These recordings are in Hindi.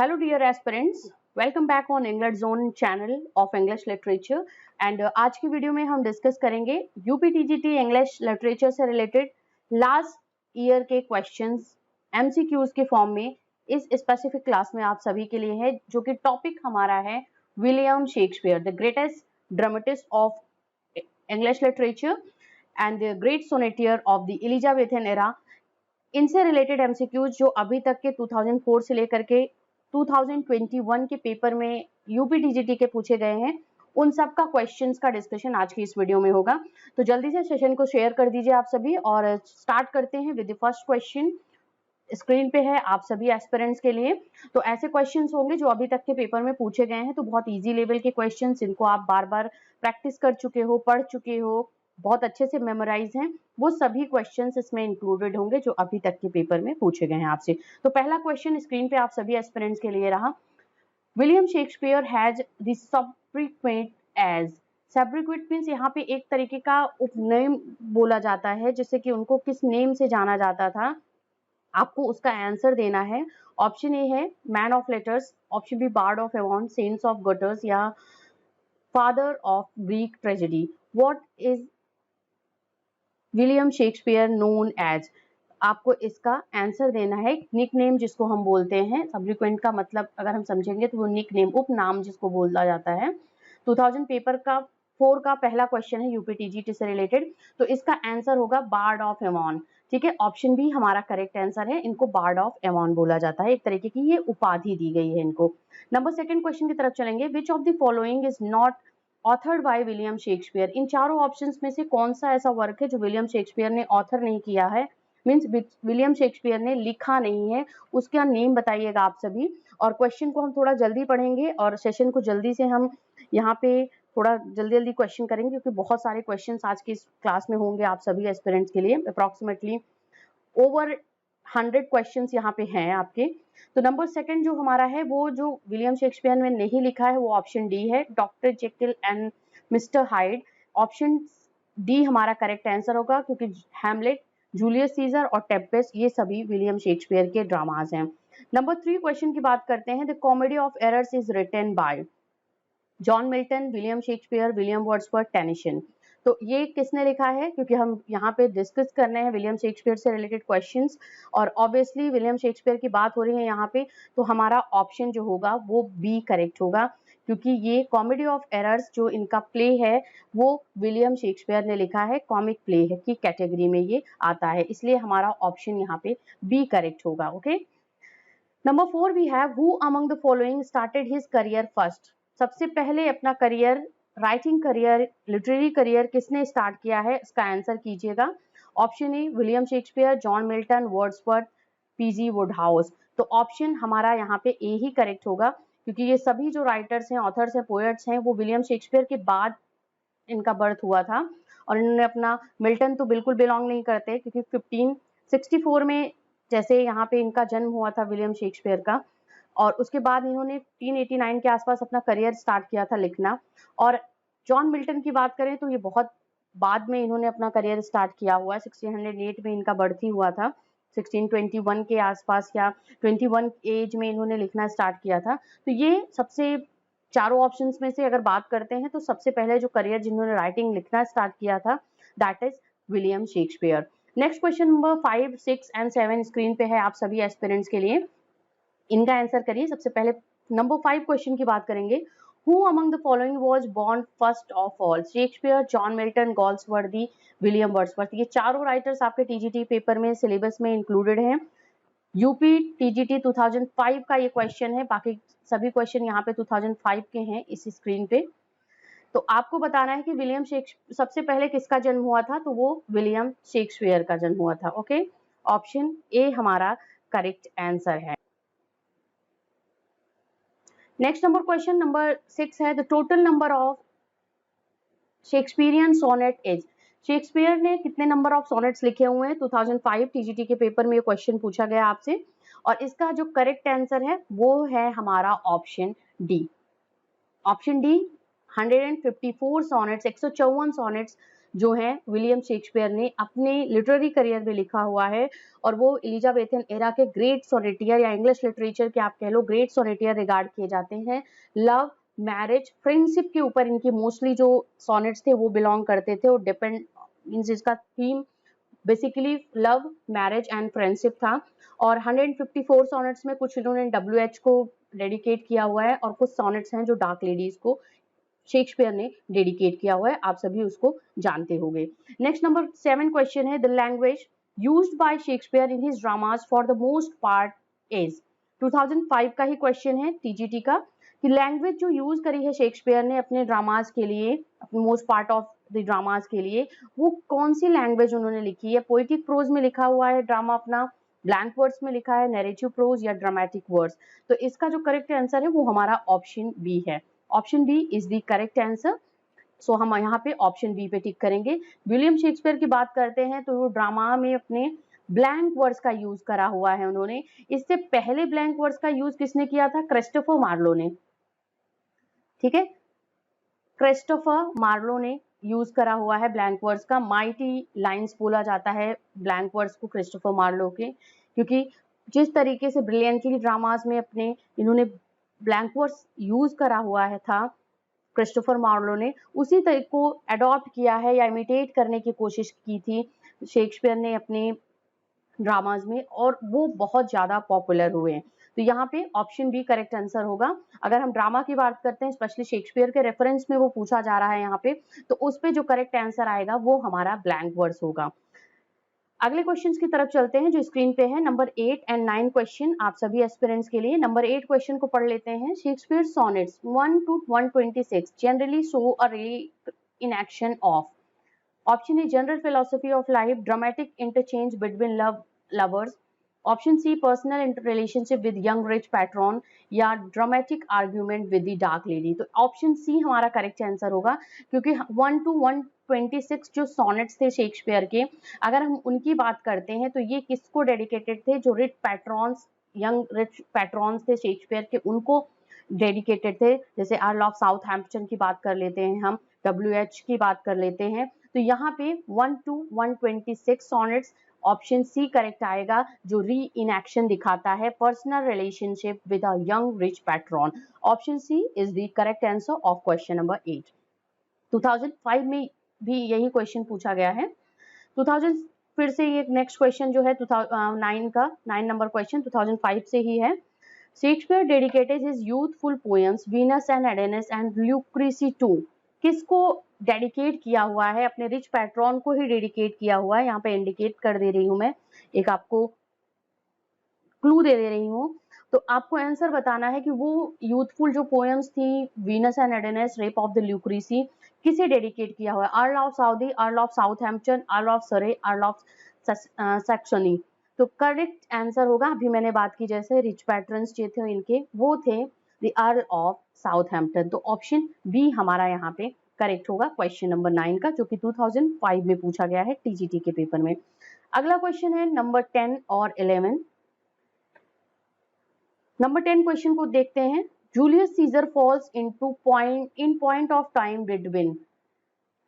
Hello dear aspirants, welcome back on English Zone channel of English Literature and आज की वीडियो में हम डिस्कस करेंगे यूपीटीजीटी इंग्लिश लिटरेचर से रिलेटेड लास्ट ईयर के क्वेश्चंस एमसीक्यूज के फॉर्म में इस स्पेसिफिक क्लास में आप सभी के लिए है, जो कि टॉपिक हमारा है William Shakespeare, the greatest dramatist of English literature and the great सोनेटियर of the Elizabethan era. इनसे रिलेटेड एमसीक्यूज जो अभी तक के 2004 से लेकर के 2021 के पेपर में यूपीटीजीटी के पूछे गए हैं, उन सब का क्वेश्चंस का डिस्कशन आज की इस वीडियो में होगा। तो जल्दी से सेशन को शेयर कर दीजिए आप सभी और स्टार्ट करते हैं with the first question. Screen पे है आप सभी एस्पिरेंट्स के लिए। तो ऐसे क्वेश्चंस होंगे जो अभी तक के पेपर में पूछे गए हैं, तो बहुत इजी लेवल के क्वेश्चंस, इनको आप बार बार प्रैक्टिस कर चुके हो, पढ़ चुके हो, बहुत अच्छे से मेमोराइज हैं, वो सभी क्वेश्चंस इसमें इंक्लूडेड होंगे जो अभी तक के पेपर में पूछे गए हैं आपसे। तो पहला क्वेश्चन स्क्रीन पे आप सभी एस्पिरेंट्स के लिए रहा। William Shakespeare has the sobriquet as. Sobriquet means यहाँ पे एक तरीके का उपनेम बोला जाता है, जिससे कि उनको किस नेम से जाना जाता था। आपको उसका आंसर देना है। ऑप्शन ए है man of letters, option B bard of Avon, saints of gutters या father of Greek tragedy. What is William Shakespeare known as. आपको इसका आंसर देना है। निक नेम जिसको हम बोलते हैं, सब्सिक्वेंट का मतलब अगर हम समझेंगे तो वो निक नेम, उपनाम जिसको बोला जाता है। 2000 पेपर का 4 का पहला क्वेश्चन है यूपीटीजीटी से रिलेटेड, तो इसका आंसर होगा बार्ड ऑफ एवॉन। ठीक है, ऑप्शन बी हमारा करेक्ट आंसर है। इनको बार्ड ऑफ एवॉन बोला जाता है, एक तरीके की ये उपाधि दी गई है इनको। नंबर सेकंड क्वेश्चन की तरफ चलेंगे। Which of the following is not authored by William Shakespeare. इन चारों ऑप्शंस में से कौन सा ऐसा वर्क है जो विलियम शेक्सपियर ने ऑथर नहीं किया है, मीन्स विलियम शेक्सपियर ने लिखा नहीं है, उसका नेम बताइएगा आप सभी। और क्वेश्चन को हम थोड़ा जल्दी पढ़ेंगे और सेशन को जल्दी से हम यहाँ पे थोड़ा जल्दी जल्दी क्वेश्चन करेंगे, क्योंकि बहुत सारे क्वेश्चन आज की इस क्लास में होंगे आप सभी एस्पिरेंट्स के लिए। अप्रॉक्सीमेटली ओवर 100 क्वेश्चंस यहाँ पे हैं आपके। तो नंबर सेकंड जो हमारा है, वो जो विलियम शेक्सपियर ने नहीं लिखा है, वो ऑप्शन डी है, doctor Jekyll and mister Hyde. Option D हमारा करेक्ट आंसर होगा, क्योंकि हैमलेट, जूलियस सीजर और टेम्पेस्ट ये सभी विलियम शेक्सपियर के ड्रामाज हैं। नंबर 3 क्वेश्चन की बात करते हैं। The comedy of errors is written by John Milton, William Shakespeare, William Wordsworth, Tennyson. तो ये किसने लिखा है, क्योंकि हम यहाँ पे डिस्कस करने हैं विलियम शेक्सपियर से रिलेटेड क्वेश्चंस और ऑब्वियसली विलियम शेक्सपियर की बात हो रही है यहाँ पे, तो हमारा ऑप्शन जो होगा वो बी करेक्ट होगा, क्योंकि ये कॉमेडी ऑफ एरर्स जो इनका प्ले है वो विलियम शेक्सपियर ने लिखा है, कॉमिक प्ले है की कैटेगरी में ये आता है, इसलिए हमारा ऑप्शन यहाँ पे बी करेक्ट होगा। Okay, number 4 we have who among the following started his career first. सबसे पहले अपना career, writing career, literary career किसने स्टार्ट किया है, इसका आंसर कीजिएगा। Option A William Shakespeare, John Milton, Wordsworth, PG Wodehouse. तो ऑप्शन हमारा यहाँ पे ए ही करेक्ट होगा, क्योंकि ये सभी जो राइटर्स हैं, ऑथर्स हैं, पोएट्स हैं, वो विलियम शेक्सपियर के बाद इनका बर्थ हुआ था। और इन्होंने अपना, मिल्टन तो बिल्कुल बिलोंग नहीं करते, क्योंकि 1564 में जैसे यहाँ पे इनका जन्म हुआ था विलियम शेक्सपियर का, और उसके बाद इन्होंने 1589 के आसपास अपना करियर स्टार्ट किया था लिखना। और जॉन मिल्टन की बात करें तो ये बहुत बाद में इन्होंने अपना करियर स्टार्ट किया हुआ है। 1608 में इनका बर्थ ही हुआ था, 1621 के आसपास या 21 एज में इन्होंने लिखना स्टार्ट किया था। तो ये सबसे, चारों ऑप्शंस में से अगर बात करते हैं तो सबसे पहले जो करियर जिन्होंने राइटिंग लिखना स्टार्ट किया था, that is William Shakespeare. Next question number 5, 6 and 7 screen पे है आप सभी एस्पिरेंट्स के लिए, इनका आंसर करिए। सबसे पहले नंबर 5 क्वेश्चन की बात करेंगे। Who among the following was born first of all? Shakespeare, John Milton, Galsworthy, William Wordsworth. ये चारों राइटर्स आपके टीजीटी पेपर में सिलेबस में इंक्लूडेड हैं। यूपी टीजीटी 2005 का ये क्वेश्चन है, बाकी सभी क्वेश्चन यहाँ पे 2005 के हैं इस स्क्रीन पे। तो आपको बताना है कि विलियम शेक्सपियर, सबसे पहले किसका जन्म हुआ था, तो वो विलियम शेक्सपियर का जन्म हुआ था। ओके, ऑप्शन ए हमारा करेक्ट आंसर है। नेक्स्ट नंबर क्वेश्चन नंबर 6 है, the total number of Shakespearean sonnet is. Shakespeare ने कितने नंबर ऑफ सोनेट्स लिखे हुए हैं, 2005 टीजीटी के पेपर में ये क्वेश्चन पूछा गया आपसे, और इसका जो करेक्ट आंसर है वो है हमारा option D. Option D 154 sonnets, 154 sonnets जो हैं विलियम शेक्सपियर ने अपने लिटरेरी करियर में लिखा हुआ है, और वो एलिजाबेथन एरा के ग्रेट सोनेटियर या इंग्लिश लिटरेचर के आप कह लो ग्रेट सोनेटियर रिगार्ड किए जाते हैं। लव, मैरिज, फ्रेंडशिप के ऊपर इनकी मोस्टली जो सोनेट्स थे वो बिलोंग करते थे, और डिपेंड मींस इसका theme basically love, marriage and friendship था। और 154 सोनेट्स में कुछ इन्होंने WH को डेडिकेट किया हुआ है, और कुछ सोनेट्स हैं जो डार्क लेडीज को शेक्सपियर ने डेडिकेट किया हुआ है, आप सभी उसको जानते होंगे। नेक्स्ट नंबर 7 क्वेश्चन है, the language used by Shakespeare in his dramas for the most part is. 2005 का ही क्वेश्चन है TGT का, कि लैंग्वेज जो यूज करी है शेक्सपियर ने अपने ड्रामास के लिए, अपने most part of the dramas के लिए, वो कौन सी लैंग्वेज उन्होंने लिखी है। पोएटिक प्रोज में लिखा हुआ है ड्रामा अपना, ब्लैंक वर्ड्स में लिखा है, नैरेटिव प्रोज या ड्रामेटिक वर्ड्स। तो इसका जो करेक्ट आंसर है वो हमारा ऑप्शन बी है। Option B is the correct answer. So हम यहाँ पे ऑप्शन बी पे टिक करेंगे। विलियम शेक्सपियर की बात करते हैं तो वो ड्रामा में अपने ब्लैंक वर्ड्स का यूज करा हुआ है उन्होंने। इससे पहले ब्लैंक वर्ड्स का यूज किसने किया था? क्रिस्टोफर मार्लो ने। ठीक है, क्रिस्टोफर मार्लो ने यूज करा हुआ है ब्लैंक वर्ड्स का। माइटी लाइंस बोला जाता है ब्लैंक वर्ड्स को क्रिस्टोफर मार्लो के, क्योंकि जिस तरीके से ब्रिलियंटली ड्रामास में अपने इन्होंने ब्लैंक वर्ड्स यूज करा हुआ है था क्रिस्टोफर मार्लो ने, उसी तरीके को अडॉप्ट किया है या इमिटेट करने की कोशिश की थी शेक्सपियर ने अपने ड्रामाज में, और वो बहुत ज्यादा पॉपुलर हुए हैं। तो यहाँ पे ऑप्शन बी करेक्ट आंसर होगा। अगर हम ड्रामा की बात करते हैं, स्पेशली शेक्सपियर के रेफरेंस में वो पूछा जा रहा है यहाँ पे, तो उस पे जो करेक्ट आंसर आएगा वो हमारा ब्लैंक वर्ड्स होगा। अगले क्वेश्चंस की तरफ चलते हैं जो स्क्रीन पे है। नंबर 8 एंड 9 क्वेश्चन आप सभी एस्पिरेंट्स के लिए। नंबर 8 क्वेश्चन को पढ़ लेते हैं। Shakespeare sonnets 1 to 126 generally show a reenaction of. Option A general philosophy of life, dramatic interchange between lovers। Option C personal relationship with young rich patron, या dramatic argument with the dark lady. तो ऑप्शन सी हमारा करेक्ट आंसर होगा, क्योंकि 1 to 126 जो सोनेट्स थे शेक्सपियर के, अगर हम उनकी बात करते हैं तो ये किसको डेडिकेटेड थे? जो rich patrons, young rich patrons थे शेक्सपियर के, उनको डेडिकेटेड थे। जैसे अर्ल ऑफ साउथहैम्पटन की बात कर लेते हैं हम, WH की बात कर लेते हैं। तो यहाँ पे 1 to 126 sonnets, option C correct आएगा, जो री इन एक्शन दिखाता है personal relationship with a young rich patron. Option C is the correct answer of question number 8। 2005 में भी यही क्वेश्चन पूछा गया है। 2000 फिर से ये नेक्स्ट क्वेश्चन जो है 2009 का 9 नंबर क्वेश्चन 2005 से ही है। Shakespeare dedicated his youthful poems Venus and Adonis and Lucrece to. किसको डेडिकेट किया हुआ है? अपने रिच पैट्रॉन को ही डेडिकेट किया हुआ है। यहाँ पे इंडिकेट कर दे रही हूँ मैं, एक आपको क्लू दे रही हूँ। तो आपको आंसर बताना है कि वो यूथफुल जो पोएम्स थी Venus and Adonis, rape of the Lucrece, किसे डेडिकेट किया हुआ है? Earl of Southey, earl of Southampton, earl of Surrey, earl of Saxony. तो करेक्ट आंसर होगा, अभी मैंने बात की जैसे रिच पैट्रन्स जो थे इनके, वो थे द अर्ल ऑफ साउथहैम्पटन। तो ऑप्शन बी हमारा यहाँ पे करेक्ट होगा क्वेश्चन नंबर 9 का, जो कि 2005 में पूछा गया है TGT के पेपर में। अगला क्वेश्चन है नंबर 10 और 11। नंबर 10 क्वेश्चन को देखते हैं। Julius Caesar falls into point of time between.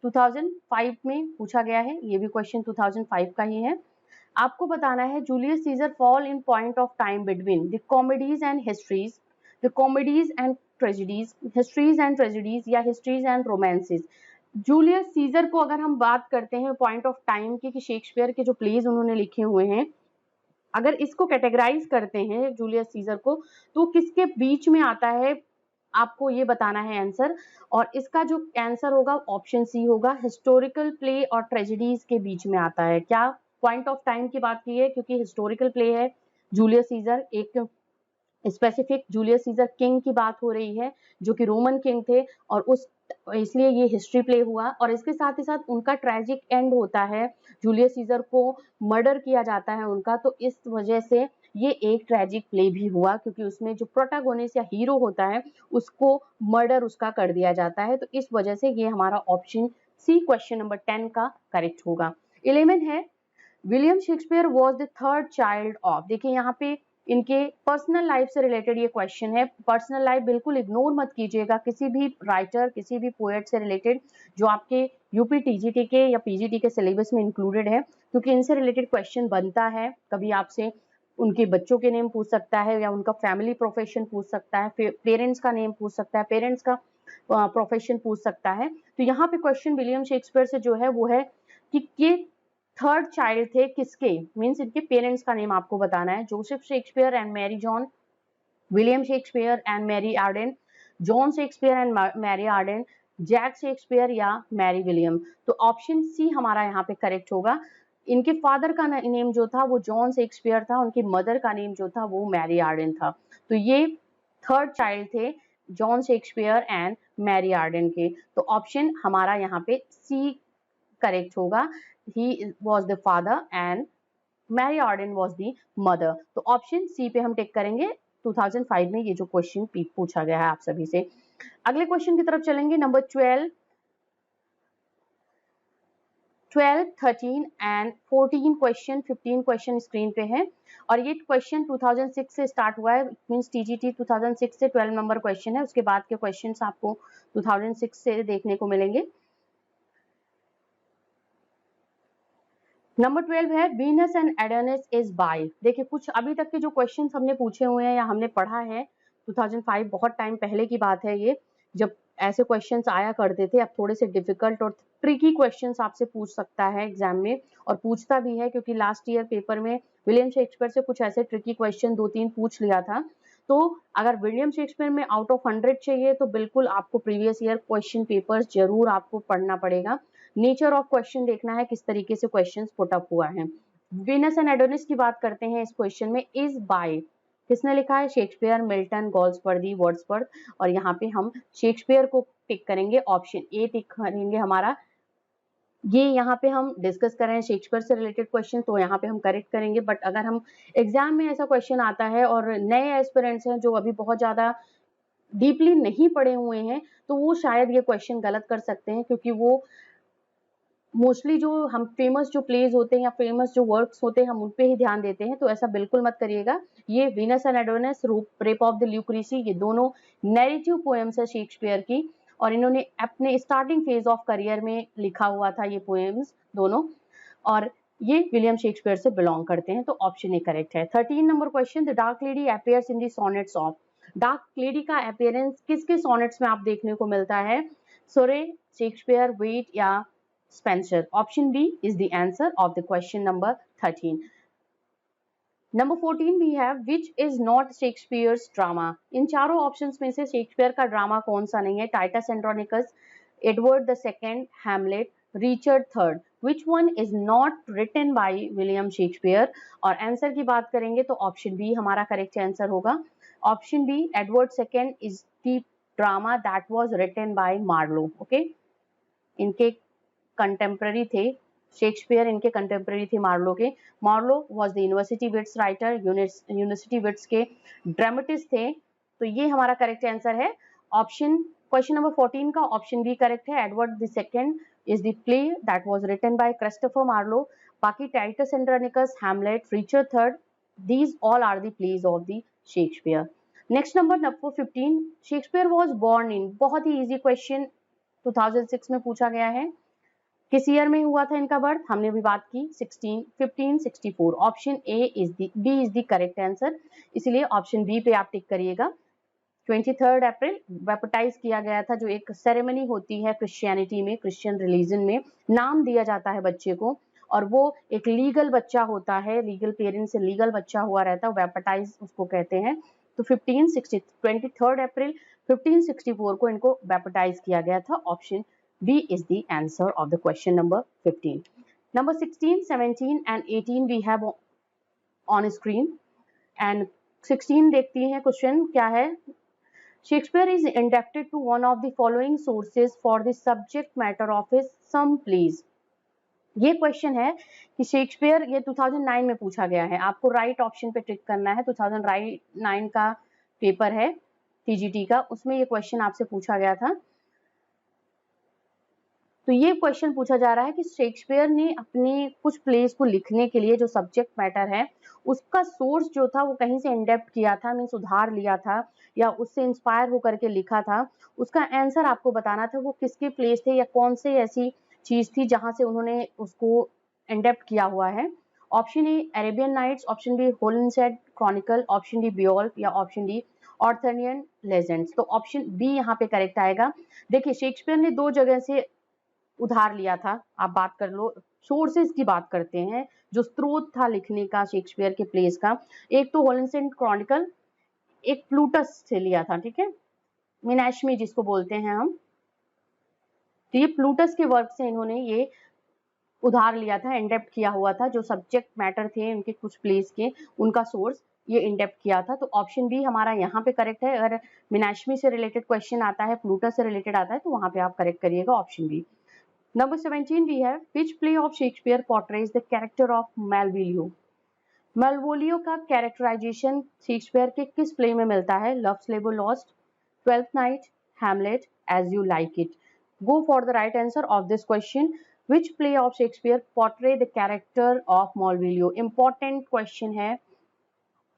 2005 में पूछा गया है, ये भी क्वेश्चन 2005 का ही है। आपको बताना है Julius Caesar fall in point of time between the comedies and histories, the comedies and tragedies, histories and tragedies, या histories and romances. Julius Caesar को अगर हम बात करते हैं पॉइंट ऑफ टाइम की, कि शेक्सपियर के जो प्लेज उन्होंने लिखे हुए हैं, अगर इसको कैटेगराइज करते हैं जूलियस सीजर को, तो किसके बीच में आता है? आपको ये बताना है आंसर, और इसका जो आंसर होगा ऑप्शन सी होगा, हिस्टोरिकल प्ले और ट्रेजेडीज के बीच में आता है। क्या पॉइंट ऑफ टाइम की बात की है? क्योंकि हिस्टोरिकल प्ले है जूलियस सीजर, एक स्पेसिफिक जूलियस सीजर किंग की बात हो रही है जो कि रोमन किंग थे, और उस इसलिए ये हिस्ट्री प्ले हुआ, और इसके साथ ही साथ उनका ट्रेजिक एंड होता है, जूलियस सीजर को मर्डर किया जाता है उनका, तो इस वजह से ये एक ट्रेजिक प्ले भी हुआ, क्योंकि उसमें जो प्रोटैगोनिस्ट या हीरो होता है उसको मर्डर उसका कर दिया जाता है। तो इस वजह से ये हमारा ऑप्शन सी क्वेश्चन नंबर 10 का करेक्ट होगा। 11 है, William Shakespeare was the third child of. देखिए यहाँ पे इनके पर्सनल लाइफ से रिलेटेड ये क्वेश्चन है। पर्सनल लाइफ बिल्कुल इग्नोर मत कीजिएगा, किसी भी राइटर, किसी भी पोएट से रिलेटेड जो आपके यूपी टीजीटी के या पीजीटी के सिलेबस में इंक्लूडेड है, क्योंकि इनसे रिलेटेड क्वेश्चन बनता है। कभी आपसे उनके बच्चों के नेम पूछ सकता है या उनका फैमिली प्रोफेशन पूछ सकता है, फिर पेरेंट्स का नेम पूछ सकता है, पेरेंट्स का प्रोफेशन पूछ सकता है। तो यहाँ पे क्वेश्चन विलियम शेक्सपियर से जो है वो है कि ये थर्ड चाइल्ड थे किसके, मीन्स इनके पेरेंट्स का नेम आपको बताना है। Joseph Shakespeare and Mary John, William Shakespeare and Mary Arden, John Shakespeare and Mary Arden, Jack Shakespeare या मैरी विलियम। तो ऑप्शन सी हमारा यहाँ पे करेक्ट होगा। इनके फादर का नेम जो था वो जॉन शेक्सपियर था, उनकी मदर का नेम जो था वो मैरी आर्डन था। तो ये थर्ड चाइल्ड थे John Shakespeare and Mary Arden के। तो ऑप्शन हमारा यहाँ पे सी करेक्ट होगा। He was the father and Mary Arden was the mother. तो ऑप्शन सी पे हम टिक करेंगे। 2005 में ये जो क्वेश्चन पूछा गया है आप सभी से। अगले क्वेश्चन की तरफ चलेंगे। Number 12, 13 and 14 question, 15 question screen पे है और ये क्वेश्चन 2006 से स्टार्ट हुआ है, मींस टीजीटी 2006 से 12 नंबर क्वेश्चन है। उसके बाद के क्वेश्चंस आपको 2006 से देखने को मिलेंगे। नंबर 12 है Venus and Adonis is by. देखिए कुछ अभी तक के जो क्वेश्चंस हमने पूछे हुए हैं या हमने पढ़ा है 2005, बहुत टाइम पहले की बात है ये, जब ऐसे क्वेश्चंस आया करते थे। अब थोड़े से डिफिकल्ट और ट्रिकी क्वेश्चंस आपसे पूछ सकता है एग्जाम में, और पूछता भी है, क्योंकि लास्ट ईयर पेपर में विलियम शेक्सपियर से कुछ ऐसे ट्रिकी क्वेश्चन 2-3 पूछ लिया था। तो अगर विलियम शेक्सपियर में आउट ऑफ 100 चाहिए तो बिल्कुल आपको प्रीवियस ईयर क्वेश्चन पेपर्स जरूर आपको पढ़ना पड़ेगा। नेचर ऑफ क्वेश्चन देखना है, किस तरीके से क्वेश्चंस पुट अप हुआ है। वीनस एंड एडोनिस की बात करते हैं इस क्वेश्चन में। इज बाय किसने लिखा है? Shakespeare, Milton, Galsworthy, Wordsworth. और यहाँ पे हम शेक्सपियर को टिक करेंगे, ऑप्शन ए टिक करेंगे हमारा। ये यहाँ पे हम डिस्कस कर रहे हैं शेक्सपियर से रिलेटेड क्वेश्चन, तो यहाँ पे हम करेक्ट करेंगे। बट अगर हम एग्जाम में ऐसा क्वेश्चन आता है और नए एस्पिरेंट्स हैं जो अभी बहुत ज्यादा डीपली नहीं पढ़े हुए हैं, तो वो शायद ये क्वेश्चन गलत कर सकते हैं, क्योंकि वो मोस्टली जो हम फेमस जो प्लेज होते हैं या फेमस जो वर्क्स होते हैं हम उन पे ही ध्यान देते हैं। तो ऐसा बिल्कुल मत करिएगा। ये Venus and Adonis, rape of the Lucrece, ये दोनों नैरेटिव पोएम्स है शेक्सपियर की, और इन्होंने अपने स्टार्टिंग फेज ऑफ करियर में लिखा हुआ था ये पोएम्स दोनों, और ये विलियम शेक्सपियर से बिलोंग करते हैं। तो ऑप्शन ए करेक्ट है। 13 number question, the dark lady appears in the sonnets of. Dark lady का अपीयरेंस किसके सोनेट्स में आप देखने को मिलता है? सोरे, शेक्सपियर, वेट या Spenser? Option B is the answer of the question number 13। Number 14 we have which is not Shakespeare's drama. इन चारों ऑप्शंस में से शेक्सपियर का ड्रामा कौन सा नहीं है? Titus Andronicus, Edward the second, Hamlet, Richard third. Which one is not written by William Shakespeare? और आंसर की बात करेंगे तो ऑप्शन बी हमारा करेक्ट आंसर होगा। Option B, Edward second is the drama that was written by Marlowe. Okay, इनके कंटेम्प्रेरी थे शेक्सपियर, इनके कंटेम्प्रेरी थे मार्लो के। Marlowe was the university wits writer, university wits के ड्रामेटिस्ट थे। तो ये हमारा करेक्ट आंसर है। ऑप्शन क्वेश्चन नंबर 14 का ऑप्शन बी करेक्ट है। Edward the second is the play that was written by Christopher Marlowe. बाकी Titus Andronicus, Hamlet, Richard third, these all are the plays of the Shakespeare. Next number 15, Shakespeare was born in. बहुत ही इजी क्वेश्चन 2006 में पूछा गया है। किस ईयर में हुआ था इनका बर्थ? हमने अभी बात की 1564। Option A is B is the correct answer, इसलिए ऑप्शन बी पे आप टिक करिएगा। 23 अप्रैल बैप्टाइज किया गया था, जो एक सेरेमनी होती है क्रिश्चियनिटी में, क्रिश्चियन रिलीजन में नाम दिया जाता है बच्चे को, और वो एक लीगल बच्चा होता है, लीगल पेरेंट्स से लीगल बच्चा हुआ रहता है, बैप्टाइज उसको कहते हैं। तो 23 अप्रैल 1564 को इनको बैप्टाइज किया गया था। Option B is the answer of the question number 15. Number 16, 17 and 18 we have on screen. And 16 देखती हैं क्वेश्चन क्या है। Shakespeare is indebted to one of the following sources for the subject matter of his some plays. ये क्वेश्चन है कि शेक्सपियर, ये 2009 में पूछा गया है। आपको राइट ऑप्शन पे टिक करना है। 2009 का पेपर है टीजीटी का, उसमें ये क्वेश्चन आपसे पूछा गया था। तो ये क्वेश्चन पूछा जा रहा है कि शेक्सपियर ने अपने कुछ प्लेस को लिखने के लिए जो सब्जेक्ट मैटर है उसका सोर्स जो था वो कहीं से इंडेप्ट किया था, मीन्स उधार लिया था या उससे इंस्पायर होकर के लिखा था, उसका आंसर आपको बताना था वो किसके प्लेस थे या कौन से ऐसी चीज थी जहां से उन्होंने उसको इंडेप्ट किया हुआ है। Option A Arabian Nights, option B Holinshed chronicle, option D Beowulf या ऑप्शन डी ऑर्थनियन लेजेंड्स। तो ऑप्शन बी यहाँ पे करेक्ट आएगा। देखिए शेक्सपियर ने दो जगह से उधार लिया था, आप बात कर लो, सोर्सेज की बात करते हैं, जो स्रोत था लिखने का शेक्सपियर के प्लेस का, एक तो होलिनशेड क्रॉनिकल, एक प्लूटस से लिया था, ठीक है, मिनाशमी जिसको बोलते हैं हम। तो ये प्लूटस के वर्क से इन्होंने ये उधार लिया था, इंडेप्ट किया हुआ था, जो सब्जेक्ट मैटर थे उनके कुछ प्लेस के, उनका सोर्स ये इंडेप्ट किया था। तो ऑप्शन बी हमारा यहाँ पे करेक्ट है। अगर मिनाशमी से रिलेटेड क्वेश्चन आता है, प्लूटस से रिलेटेड आता है, तो वहां पे आप करेक्ट करिएगा option B. Number 17 we have which play of Shakespeare portrays the character of Malvolio? Malvolio का कैरेक्टराइजेशन शेक्सपियर के किस प्ले में मिलता है? लव स्लेबो Lost, Twelfth Night, Hamlet, As You Like It. Go for the right answer of this question. Which play of Shakespeare portray the character of Malvolio? Important question है,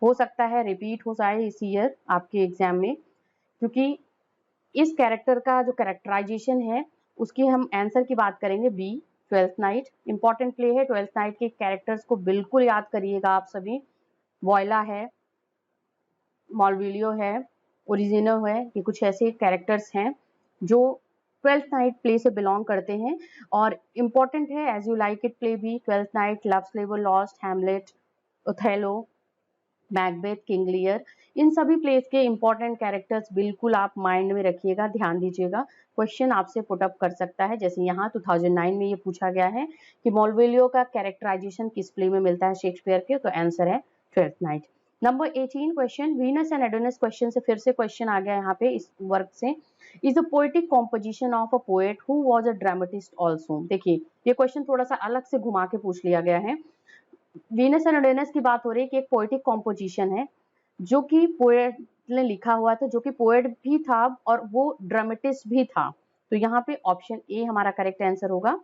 हो सकता है रिपीट हो जाए इस ईयर आपके एग्जाम में, क्योंकि इस कैरेक्टर का जो कैरेक्टराइजेशन है उसकी हम आंसर की बात करेंगे B, Twelfth Night. Important play है, ट्वेल्थ नाइट के कैरेक्टर्स को बिल्कुल याद करिएगा आप सभी। वॉयला है, मॉलविलियो है, ओरिजिनो है, ये कुछ ऐसे कैरेक्टर्स हैं जो ट्वेल्थ नाइट प्ले से बिलोंग करते हैं। और इम्पॉर्टेंट है As You Like It play भी, ट्वेल्थ नाइट, लव स्लेबो Lost, Hamlet, Othello, Macbeth, King Lear, इन सभी प्लेस के इंपॉर्टेंट कैरेक्टर्स बिल्कुल आप माइंड में रखिएगा, ध्यान दीजिएगा। क्वेश्चन आपसे पुटअप कर सकता है, जैसे यहाँ 2009 में ये पूछा गया है कि मॉलविलियो का कैरेक्टराइजेशन किस प्ले में मिलता है शेक्सपियर के, तो आंसर है Twelfth night. Number 18 question, Venus and Adonis question से फिर से क्वेश्चन आ गया यहाँ पे इस वर्क से। Is the poetic composition of a poet who was a dramatist also. देखिए ये क्वेश्चन थोड़ा सा अलग से घुमा के पूछ लिया गया है। वीनस एंड एडोनिस की बात हो रही है कि एक पोएटिक कॉम्पोजिशन है जो कि पोएट ने लिखा हुआ था, जो कि पोएट भी था और वो ड्रामेटिस्ट भी था। तो यहाँ पे ऑप्शन ए हमारा करेक्ट आंसर होगा।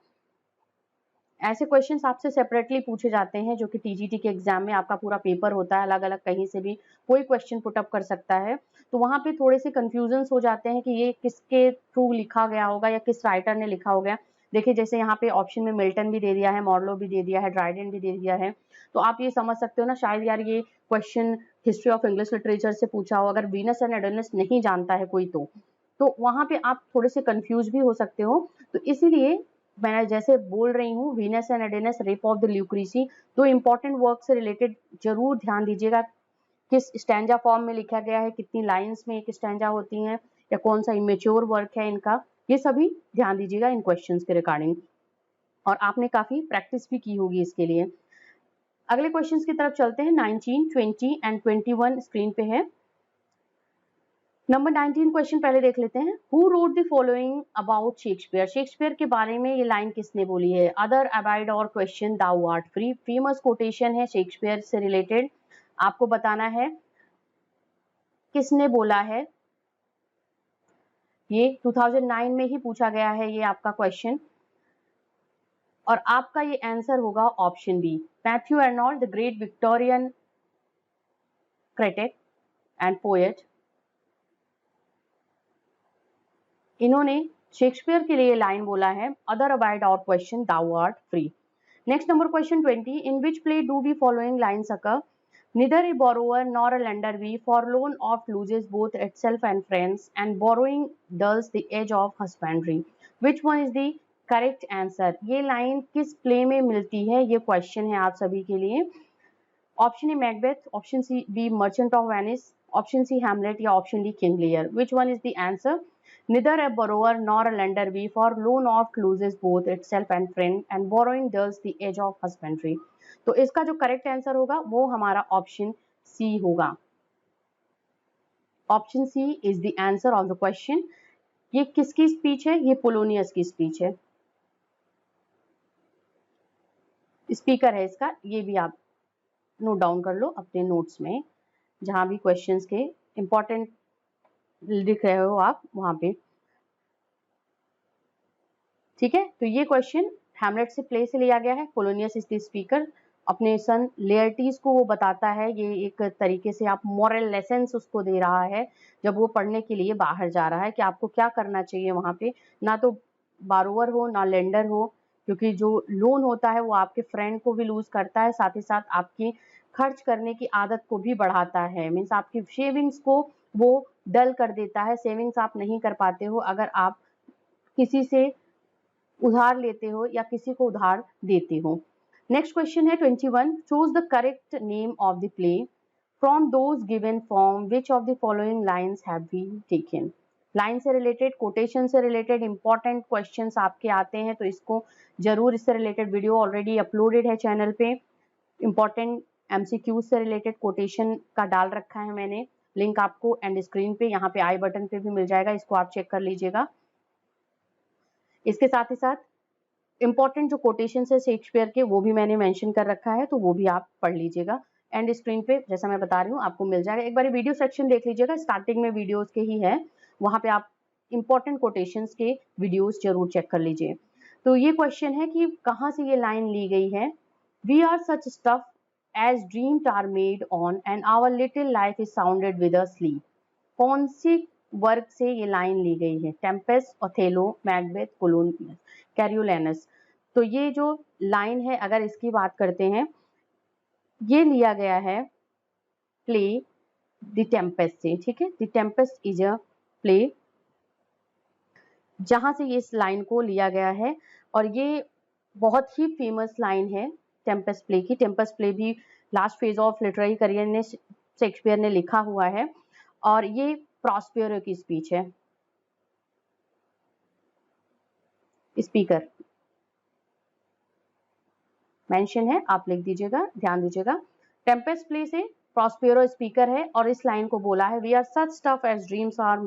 ऐसे क्वेश्चंस आपसे सेपरेटली पूछे जाते हैं जो कि टीजीटी के एग्जाम में आपका पूरा पेपर होता है, अलग अलग कहीं से भी कोई क्वेश्चन पुटअप कर सकता है। तो वहां पे थोड़े से कंफ्यूजन हो जाते हैं कि ये किसके थ्रू लिखा गया होगा या किस राइटर ने लिखा होगा। देखिए जैसे यहाँ पे ऑप्शन में मिल्टन भी दे दिया है, मॉर्लो भी दे दिया है, ड्राइडेन भी दे दिया है, तो आप ये समझ सकते हो ना शायद यार ये question history of English literature से पूछा हो, अगर वीनस एंड एडोनिस नहीं जानता है कोई तो वहां पे आप थोड़े से कंफ्यूज भी हो सकते हो। तो इसीलिए मैं जैसे बोल रही हूँ Venus and Adonis, rape of the Lucrece, दो इंपॉर्टेंट वर्क से रिलेटेड जरूर ध्यान दीजिएगा। किस स्टैंजा फॉर्म में लिखा गया है, कितनी लाइंस में एक स्टैंजा होती हैं, या कौन सा इमेच्योर वर्क है इनका, ये सभी ध्यान दीजिएगा इन क्वेश्चंस के रिगार्डिंग। और आपने काफी प्रैक्टिस भी की होगी इसके लिए। अगले क्वेश्चंस की तरफ चलते हैं। 19, 20 एंड 21 स्क्रीन पे है। नंबर 19 क्वेश्चन पहले देख लेते हैं। Who wrote the following about Shakespeare? Shakespeare के बारे में ये लाइन किसने बोली है? Other abide our question thou art free. Famous quotation है शेक्सपियर से रिलेटेड, आपको बताना है किसने बोला है। ये 2009 में ही पूछा गया है ये आपका क्वेश्चन, और आपका ये आंसर होगा option B, Matthew Arnold, the great Victorian critic and poet. इन्होंने शेक्सपियर के लिए लाइन बोला है, other abide our question thou art free. Next number question 20, in which play do we following lines occur? Neither a borrower nor a lender be, for loan oft loses both itself and friends, and borrowing dulls the edge of husbandry. Which one is the correct answer? ये लाइन किस प्ले में मिलती है, ये क्वेश्चन है आप सभी के लिए। Option A Macbeth, option C B Merchant of Venice, option C Hamlet या option D King Lear. Which one is the answer? Neither a borrower nor a lender be, for loan oft loses both itself and friend, and borrowing dulls the edge of husbandry. तो इसका जो करेक्ट आंसर होगा वो हमारा ऑप्शन सी होगा। Option C is the answer of the question. ये किसकी स्पीच है? ये पोलोनियस की स्पीच है, स्पीकर है इसका, ये भी आप नोट डाउन कर लो अपने नोट्स में, जहां भी क्वेश्चंस के इंपॉर्टेंट लिख रहे हो आप वहां पे। ठीक है, तो ये क्वेश्चन हैमलेट से प्ले से लिया गया है। पोलोनियस इज द स्पीकर, अपने सन लेयर्टीज को वो बताता है, ये एक तरीके से आप मॉरल लेसन्स उसको दे रहा है जब वो पढ़ने के लिए बाहर जा रहा है कि आपको क्या करना चाहिए वहां पे, ना तो बारोवर हो ना लेंडर हो, क्योंकि जो लोन होता है वो आपके फ्रेंड को भी लूज करता है, साथ ही साथ आपकी खर्च करने की आदत को भी बढ़ाता है, मीन्स आपकी सेविंग्स को वो डल कर देता है, सेविंग्स आप नहीं कर पाते हो अगर आप किसी से उधार लेते हो या किसी को उधार देते हो। नेक्स्ट क्वेश्चन है 21, choose the correct name of the play from those given form which of the following lines have been taken. Line से रिलेटेड, कोटेशन से रिलेटेड इंपॉर्टेंट क्वेश्चंस आपके आते हैं, तो इसको जरूर, इससे रिलेटेड वीडियो ऑलरेडी अपलोडेड है चैनल पे, इंपॉर्टेंट एमसीक्यूज से रिलेटेड कोटेशन का डाल रखा है मैंने, लिंक आपको एंड स्क्रीन पे, यहाँ पे आई बटन पे भी मिल जाएगा, इसको आप चेक कर लीजिएगा। इसके साथ ही साथ इंपॉर्टेंट जो कोटेशन है शेक्सपियर के वो भी मैंने मेंशन कर रखा है, तो वो भी आप पढ़ लीजिएगा, एंड स्क्रीन पे जैसा मैं बता रही हूँ आपको मिल जाएगा। एक बार वीडियो सेक्शन देख लीजिएगा, स्टार्टिंग में वीडियोस के ही है, वहां पे आप इंपॉर्टेंट कोटेशंस के वीडियोस जरूर चेक कर लीजिए। तो ये क्वेश्चन है कि कहाँ से ये लाइन ली गई है, we are such stuff as dreams are made on and our little life is sounded with a sleep. कौन सी वर्क से ये लाइन ली गई है, Tempest, Othello, Macbeth, Polonius, Coriolanus. तो ये जो लाइन है अगर इसकी बात करते हैं, ये लिया गया है प्ले द टेम्पेस्ट से, ठीक है, the Tempest is a play, जहां से ये इस लाइन को लिया गया है, और ये बहुत ही फेमस लाइन है टेम्पेस्ट प्ले की। टेम्पेस्ट प्ले भी last phase of literary career ने शेक्सपियर ने लिखा हुआ है, और ये प्रॉस्पेरो की स्पीच है, स्पीकर मेंशन है, आप लिख दीजिएगा, ध्यान दीजिएगा। टेम्पेस्ट प्ले से प्रॉस्पेरो स्पीकर है, और इस लाइन को बोला है, we are such stuff as dreams are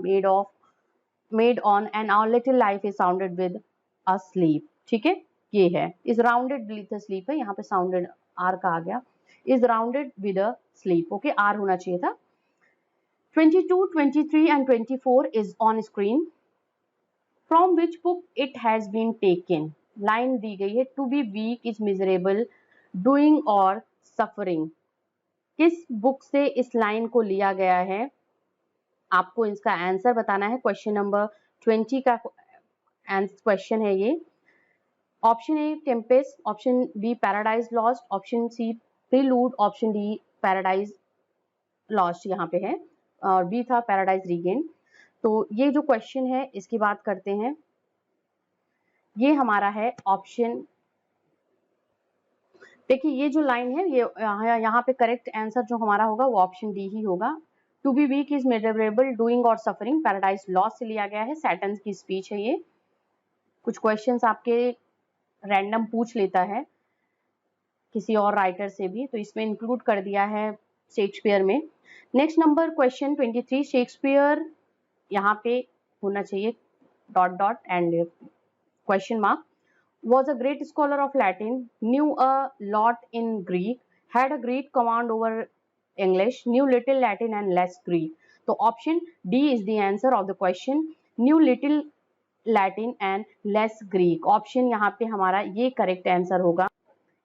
made on and our little life is sounded with a sleep. ठीक है, ये है, इज राउंडेड विद स्लीप है, यहाँ पे साउंडेड आर का आ गया, is rounded with a sleep, okay, R होना चाहिए था। 22, 23 and 24 is on screen. From which book it has been taken? Line दी गई है, to be weak is miserable, doing or suffering. किस बुक से इस लाइन को लिया गया है, आपको इसका आंसर बताना है। क्वेश्चन नंबर 20 का क्वेश्चन है ये। Option A Tempest, option B Paradise Lost, option C Prelude, option D Paradise Lost यहाँ पे है, और बी था पैराडाइज रीगेन। तो ये जो क्वेश्चन है इसकी बात करते हैं, ये हमारा है ऑप्शन, देखिए ये जो लाइन है ये यहाँ पे करेक्ट आंसर जो हमारा होगा वो ऑप्शन डी ही होगा। To be weak is miserable, doing or suffering, Paradise Lost से लिया गया है, सैटर्न की स्पीच है ये। कुछ क्वेश्चंस आपके रैंडम पूछ लेता है किसी और राइटर से भी, तो इसमें इंक्लूड कर दिया है शेक्सपियर में। नेक्स्ट नंबर क्वेश्चन 23, शेक्सपियर यहाँ पे होना चाहिए dot dot and question mark, was a great scholar of Latin, knew a lot in Greek, had a great command over English, knew little Latin and less Greek. तो option D is the answer of the question, knew little Latin and less Greek. Option यहाँ पे हमारा ये करेक्ट आंसर होगा।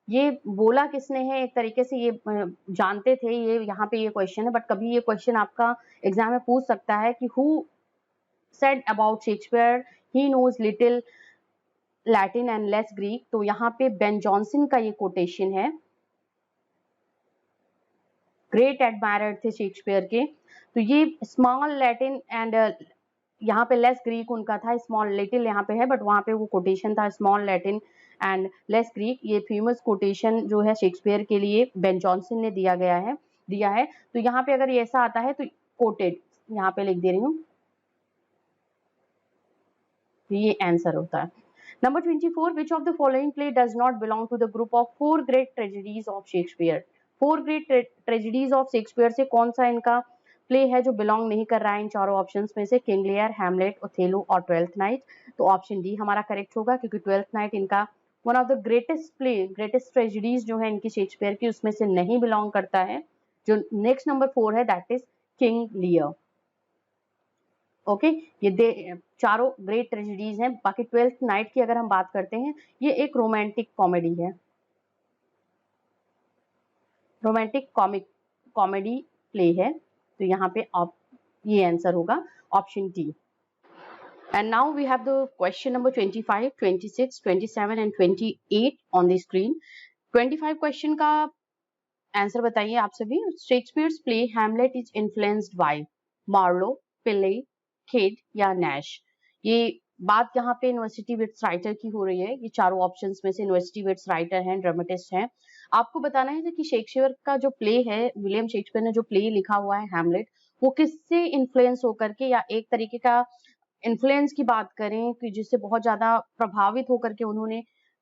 ये बोला किसने है, एक तरीके से ये जानते थे, ये यहाँ पे ये क्वेश्चन है, बट कभी ये क्वेश्चन आपका एग्जाम में पूछ सकता है कि who said about Shakespeare he knows little Latin and less Greek. तो यहाँ पे बेन जॉनसन का ये कोटेशन है, ग्रेट एडमायरर थे शेक्सपियर के। तो ये स्मॉल लैटिन एंड यहाँ पे लेस ग्रीक उनका था, स्मॉल लिटिल यहाँ पे है, बट वहाँ पे वो कोटेशन था small Latin and less Greek. ये फेमस कोटेशन जो है शेक्सपियर के लिए बेन जॉनसन ने दिया है। तो यहाँ पे अगर ये ऐसा आता है तो कोटेड यहाँ पे लिख दे रही हूँ, ये आंसर होता है। Number 24, which of the following play does not belong to the group of four great tragedies of Shakespeare? Four great tragedies of Shakespeare से कौन सा इनका प्ले है जो बिलोंग नहीं कर रहा है इन चारों ऑप्शंस में से, किंग लियर, हैमलेट, ओथेलो और ट्वेल्थ नाइट। तो ऑप्शन डी हमारा करेक्ट होगा, क्योंकि ट्वेल्थ नाइट इनका one of the greatest tragedies जो है इनकी शेक्सपियर की, उसमें से नहीं बिलोंग करता है। जो नेक्स्ट नंबर 4 है that is King Lear. Okay, ये चारों ग्रेट ट्रेजेडीज हैं। बाकी ट्वेल्थ नाइट की अगर हम बात करते हैं, ये एक रोमांटिक कॉमेडी है, रोमांटिक कॉमेडी प्ले है। तो यहाँ पे ये आंसर होगा option D. And now we have the question number 25, 26, 27 and 28 on the screen. 25 question का आंसर बताइए आप सभी। Shakespeare's play Hamlet is influenced by Marlowe, Peele, Kyd या नैश। ये बात यहाँ पे यूनिवर्सिटी विट्स राइटर की हो रही है। ये चारों ऑप्शंस में से यूनिवर्सिटी विट्स राइटर हैं, ड्रामेटिस्ट हैं। आपको बताना है कि शेक्सपियर का जो प्ले है, विलियम शेक्सपियर ने जो प्ले लिखा हुआ है हैमलेट, वो किससे इन्फ्लुएंस होकर के, या एक तरीके का इन्फ्लुएंस की बात करें कि जिससे बहुत ज्यादा प्रभावित होकर के उन्होंने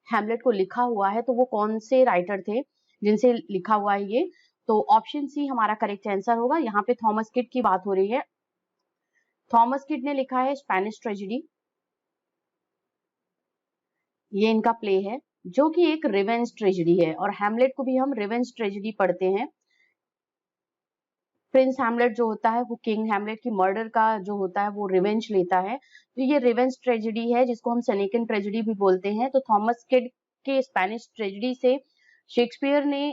हैमलेट को लिखा हुआ है, तो वो कौन से राइटर थे जिनसे लिखा हुआ है ये। तो ऑप्शन सी हमारा करेक्ट आंसर होगा। यहाँ पे थॉमस किड की बात हो रही है। थॉमस किड ने लिखा है स्पेनिश ट्रेजेडी, ये इनका प्ले है जो कि एक रिवेंज ट्रेजेडी है, और हैमलेट को भी हम रिवेंज ट्रेजेडी पढ़ते हैं। प्रिंस हैमलेट जो होता है वो किंग हैमलेट की मर्डर का जो होता है वो रिवेंज लेता है, तो ये रिवेंज ट्रेजेडी है जिसको हम सेनेकन ट्रेजेडी भी बोलते हैं। तो थॉमस किड के स्पेनिश ट्रेजेडी से शेक्सपियर ने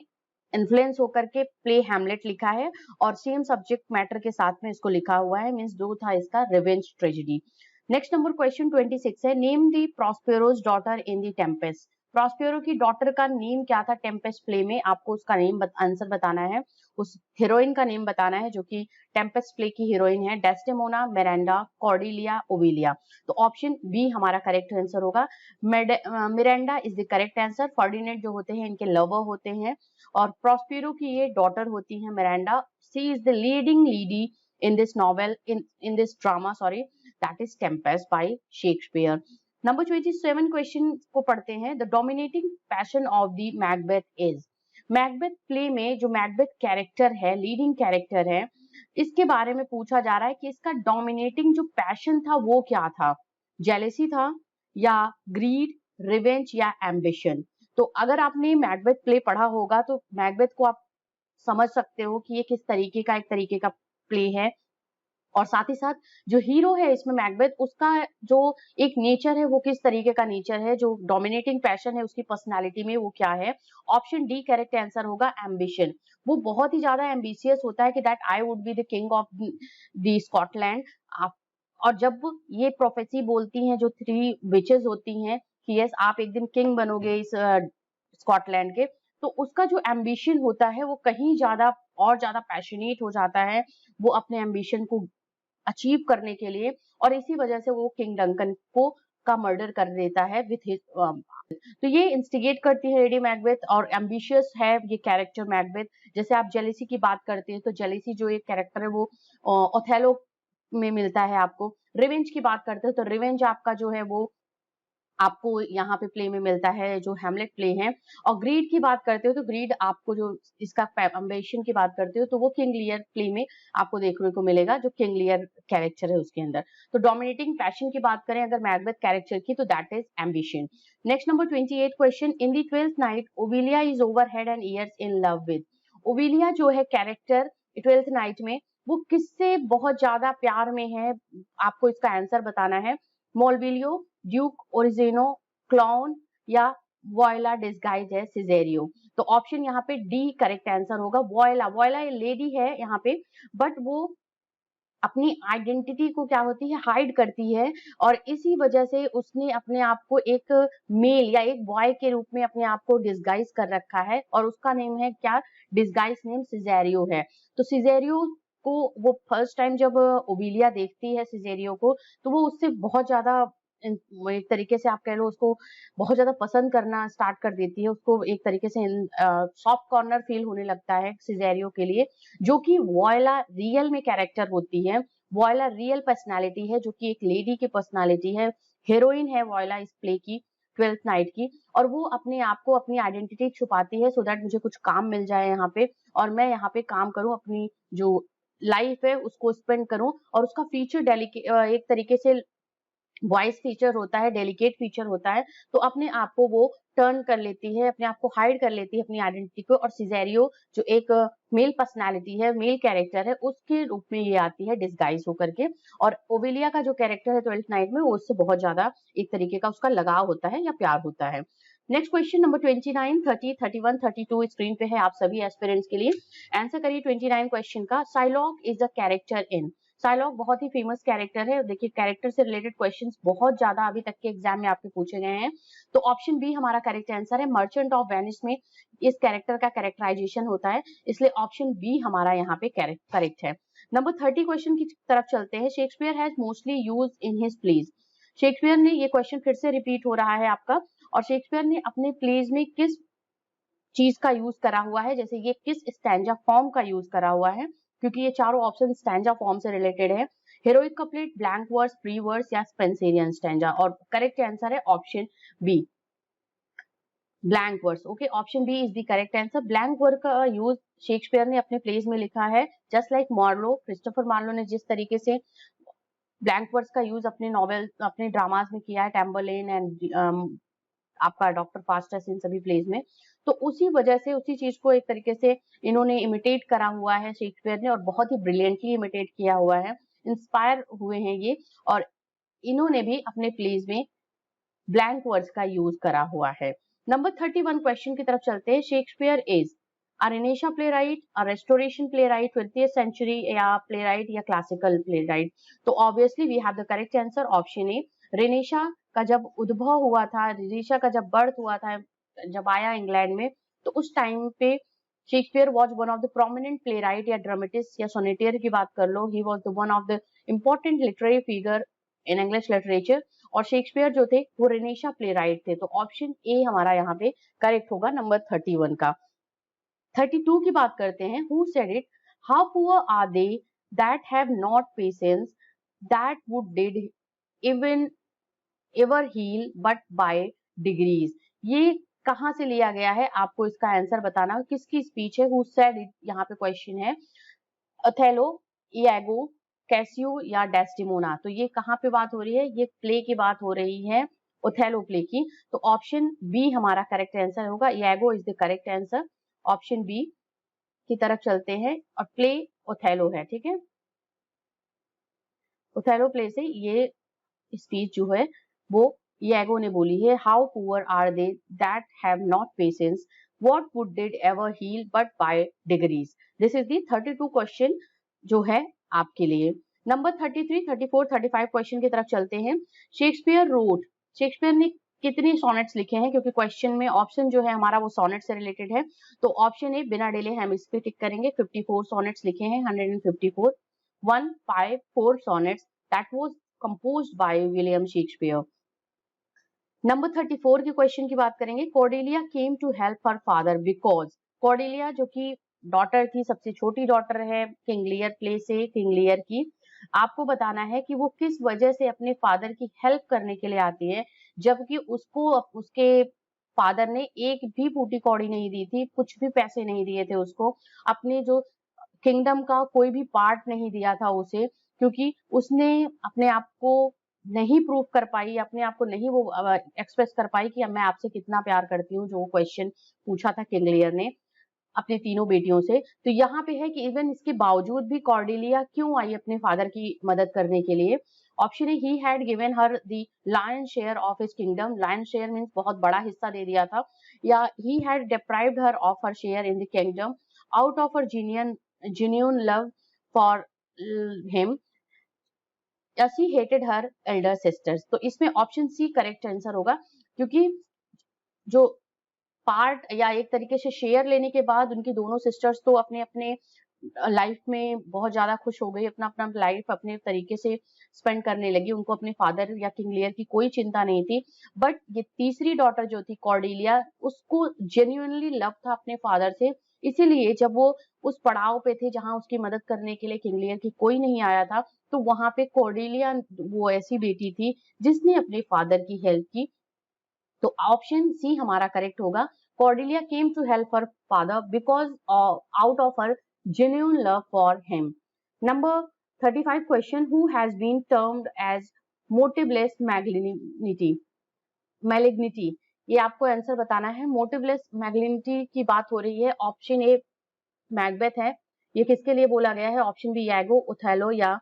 इन्फ्लुएंस होकर के प्ले हैमलेट लिखा है, और सेम सब्जेक्ट मैटर के साथ में इसको लिखा हुआ है, मींस जो था इसका revenge tragedy. Next number question 26 है, name the Prospero's daughter in the Tempest. Prospero की डॉटर का नेम क्या था टेम्पेस्ट प्ले में, आपको उसका नेम आंसर बताना है, उस हीरोइन का नेम बताना है जो कि टेम्पेस्ट प्ले की हीरोइन है। Desdemona, Miranda, Cordelia, Ophelia. तो ऑप्शन बी हमारा करेक्ट आंसर होगा। Miranda is the correct answer. Ferdinand जो होते हैं इनके लवर होते हैं, और प्रॉस्पेरो की ये डॉटर होती है Miranda. She is the leading lady in this novel, in this drama, sorry, that is Tempest by Shakespeare. Number 27 question को पढ़ते हैं। The dominating passion of the Macbeth is। Macbeth play में जो मैकबेथ कैरेक्टर है, लीडिंग कैरेक्टर है, इसके बारे में पूछा जा रहा है कि इसका डोमिनेटिंग जो पैशन था वो क्या था। जेलेसी था, या ग्रीड, रिवेंज या एम्बिशन। तो अगर आपने मैकबेथ प्ले पढ़ा होगा तो मैकबेथ को आप समझ सकते हो कि ये किस तरीके का एक तरीके का प्ले है, और साथ ही साथ जो हीरो है इसमें मैकबेथ, उसका जो एक नेचर है वो किस तरीके का नेचर है, जो डोमिनेटिंग पैशन है उसकी पर्सनालिटी में वो क्या है। ऑप्शन डी करेक्ट आंसर होगा, एम्बिशन। वो बहुत ही ज्यादा एम्बिशियस होता है कि that I would be the king of the Scotland. और जब ये प्रोफेसी बोलती हैं जो 3 विचेस होती हैं कि यस आप एक दिन किंग बनोगे इस स्कॉटलैंड के, तो उसका जो एम्बिशन होता है वो कहीं ज्यादा और ज्यादा पैशनेट हो जाता है वो अपने एम्बिशन को अचीव करने के लिए, और इसी वजह से वो किंग डंकन को का मर्डर कर देता है विथ हिज। तो ये इंस्टिगेट करती है लेडी मैकबेथ, और एम्बिशियस है ये कैरेक्टर मैकबेथ। जैसे आप जेलेसी की बात करते हैं तो जेलेसी जो एक कैरेक्टर है वो ओथेलो में मिलता है आपको। रिवेंज की बात करते हैं तो रिवेंज आपका जो है वो आपको यहाँ पे प्ले में मिलता है जो हैमलेट प्ले है। और ग्रीड की बात करते हो तो ग्रीड आपको जो इसका एम्बिशन की बात करते हो तो वो किंग लियर प्ले में आपको देखने को मिलेगा, जो किंग लियर कैरेक्टर है उसके अंदर। तो डोमिनेटिंग पैशन की बात करें अगर मैकबेथ कैरेक्टर की तो that is ambition. Next number 28 question, in the 12th Night Olivia is over head and ears in love with. Olivia जो है कैरेक्टर 12th नाइट में वो किससे बहुत ज्यादा प्यार में है, आपको इसका आंसर बताना है। मोलविलियो, ड्यूक ओरिजिनो, क्लाउन या वॉयला डिस्गाइज है सिजेरियो। तो ऑप्शन यहाँ पे डी करेक्ट आंसर होगा। वॉयला, वॉयला ये लेडी है यहाँ पे, बट वो अपनी आइडेंटिटी को क्या होती है हाइड करती है, और इसी वजह से उसने अपने आप को एक मेल या एक बॉय के रूप में अपने आप को डिस्गाइज कर रखा है, और उसका नेम है क्या, डिस्गाइज नेम सिजेरियो है। तो सिजेरियो को वो फर्स्ट टाइम जब ओविलिया देखती है सिजेरियो को, तो वो उससे बहुत ज्यादा एक तरीके से आप कह लो उसको बहुत ज्यादा पसंद करना स्टार्ट कर देती है। उसको एक तरीके से सॉफ्ट कॉर्नर फील होने लगता है सिजेरियो के लिए, जो कि वॉयला रियल में कैरेक्टर होती है। वॉयला रियल पर्सनालिटी है, जो कि एक लेडी की पर्सनालिटी है, हीरोइन है वॉयला इस प्ले की 12th नाइट की। और वो अपने आप को अपनी आइडेंटिटी छुपाती है सो दैट मुझे कुछ काम मिल जाए यहाँ पे, और मैं यहाँ पे काम करूं, अपनी जो लाइफ है उसको स्पेंड करूं, और उसका फ्यूचर एक तरीके से वॉइस फीचर होता है, डेलिकेट फीचर होता है, तो अपने आप को वो टर्न कर लेती है, अपने आप को हाइड कर लेती है अपनी आइडेंटिटी को, और सिजेरियो जो एक मेल पर्सनालिटी है, मेल कैरेक्टर है, उसके रूप में ये आती है डिस्गाइज होकर के। और ओविलिया का जो कैरेक्टर है ट्वेल्थ नाइट में, वो उससे बहुत ज्यादा एक तरीके का उसका लगाव होता है या प्यार होता है। नेक्स्ट क्वेश्चन नंबर 29, 30, 31, 32 स्क्रीन पे है आप सभी एस्पिरेंट्स के लिए। आंसर करिए 29 क्वेश्चन का। साइलॉग इज द कैरेक्टर इन। साइलॉग बहुत ही फेमस कैरेक्टर है। देखिए कैरेक्टर से रिलेटेड क्वेश्चंस बहुत ज्यादा अभी तक के एग्जाम में आपके पूछे गए हैं। तो ऑप्शन बी हमारा करेक्ट आंसर है। मर्चेंट ऑफ वेनिस में इस कैरेक्टर का कैरेक्टराइजेशन होता है, इसलिए ऑप्शन बी हमारा यहाँ पे करेक्ट है। नंबर 30 क्वेश्चन की तरफ चलते हैं। Shakespeare has mostly use in his plays. Shakespeare ने, ये क्वेश्चन फिर से रिपीट हो रहा है आपका, और शेक्सपियर ने अपने प्लेज में किस चीज का यूज करा हुआ है, जैसे ये किस स्टैंजा फॉर्म का यूज करा हुआ है, क्योंकि ये चारों ऑप्शन स्टैंजा फॉर्म से रिलेटेड है। Heroic couplet, blank verse, free verse या स्पेंसेरियन स्टैंजा। और करेक्ट आंसर है option B, blank verse. Okay, option B is the correct answer. Blank verse का यूज शेक्सपियर ने अपने प्लेज में लिखा है, just like Marlowe. Christopher Marlowe ने जिस तरीके से ब्लैंक वर्स का यूज अपने नॉवेल, अपने ड्रामाज में किया है, टेम्बरलेन एंड आपका डॉक्टर फास्टस, इन सभी प्लेज में, तो उसी वजह से उसी चीज को एक तरीके से इन्होंने इमिटेट करा हुआ है शेक्सपियर ने, और बहुत ही ब्रिलियंटली इमिटेट किया हुआ है, इंस्पायर हुए हैं ये, और इन्होंने भी अपने प्लेज में ब्लैंक वर्ड्स का यूज करा हुआ है। नंबर 31 क्वेश्चन की तरफ चलते हैं। Shakespeare is a Renaissance playwright, a Restoration playwright, 20th century या प्लेराइट या क्लासिकल प्लेराइट। तो obviously we have the correct answer option A. Renaissance का जब उद्भव हुआ था, रेनेशा का जब बर्थ हुआ था, जब आया इंग्लैंड में, तो उस टाइम पे Shakespeare was one of the prominent playwright या ड्रामेटिस्ट या सोनेटियर की बात कर लो, he was the one of the important literary figure in English literature. और शेक्सपियर जो थे वो रेनेशा प्लेराइट थे, तो ऑप्शन ए हमारा यहाँ पे करेक्ट होगा नंबर 31 का। 32 की बात करते हैं। Who said it, how poor are they that have not patience that would did even ever heal but by degrees. ये कहाँ से लिया गया है, आपको इसका आंसर बताना है, किसकी स्पीच है। हु सेड इट यहाँ पे क्वेश्चन है। अथेलो, इयागो, कैसियो या डेस्टिमोना। तो ये कहाँ पे बात हो रही है, ये प्ले की बात हो रही है, ओथेलो प्ले की। तो ऑप्शन बी हमारा करेक्ट आंसर होगा, Iago is the correct answer. Option B की तरफ चलते हैं, और प्ले ओथेलो है, ठीक है। ओथेलो प्ले से ये स्पीच जो है वो इयागो ने बोली है। How poor are they that have not patience what would did ever heal but by degrees. This is the 32 question जो है आपके लिए। नंबर 33, 34, 35 क्वेश्चन की तरफ चलते हैं। शेक्सपियर रोट, शेक्सपियर ने कितनी सोनेट्स लिखे हैं, क्योंकि क्वेश्चन में ऑप्शन जो है हमारा वो सोनेट से रिलेटेड है। तो ऑप्शन ए बिना डिले हम इस पे टिक करेंगे। 54 सोनेट्स लिखे हैं, 154। 154 sonnets that was composed by William Shakespeare. Number 34 के क्वेश्चन की बात करेंगे। Cordelia came to help her father because. Cordelia जो कि डॉटर थी, सबसे छोटी डॉटर है किंग लियर प्ले से, किंग लियर की, आपको बताना है कि वो किस वजह से अपने फादर की हेल्प करने के लिए आती है, जबकि उसको उसके फादर ने एक भी फूटी कौड़ी नहीं दी थी, कुछ भी पैसे नहीं दिए थे उसको, अपने जो किंगडम का कोई भी पार्ट नहीं दिया था उसे, क्योंकि उसने अपने आप को नहीं प्रूव कर पाई, अपने आप को नहीं वो एक्सप्रेस कर पाई कि मैं आपसे कितना प्यार करती हूँ, जो क्वेश्चन पूछा था किंग लियर ने अपने तीनों बेटियों से। तो यहाँ पे है कि इवन इसके बावजूद भी कॉर्डेलिया क्यों आई अपने फादर की मदद करने के लिए। Option A, he had given her the lion share of his kingdom. Lion share means बहुत बड़ा हिस्सा दे दिया था, या he had deprived her of her share in the kingdom out of her genuine love for him, या she hated her elder sisters। तो इसमें ऑप्शन सी करेक्ट आंसर होगा, क्योंकि जो पार्ट या एक तरीके से शेयर लेने के बाद उनकी दोनों सिस्टर्स तो अपने अपने लाइफ में बहुत ज्यादा खुश हो गई, अपना अपना लाइफ अपने तरीके से स्पेंड करने लगी, उनको अपने फादर या किंग लियर की कोई चिंता नहीं थी। बट ये तीसरी डॉटर जो थी कॉर्डेलिया, उसको जेन्युइनली लव था अपने फादर से, इसीलिए जब वो उस पड़ाव पे थे जहां उसकी मदद करने के लिए किंग लियर की कोई नहीं आया था, तो वहां पे कॉर्डेलिया वो ऐसी बेटी थी जिसने अपने फादर की हेल्प की। तो ऑप्शन सी हमारा करेक्ट होगा। Cordelia came to help her father because out of her genuine love for him. Number 35 question, who has been termed as मोटिवलेस मैलिग्निटी, ये आपको आंसर बताना है। मोटिवलेस मैलिग्निटी की बात हो रही है। ऑप्शन ए मैकबेथ है, ये किसके लिए बोला गया है? ऑप्शन बी यागो, ओथेलो या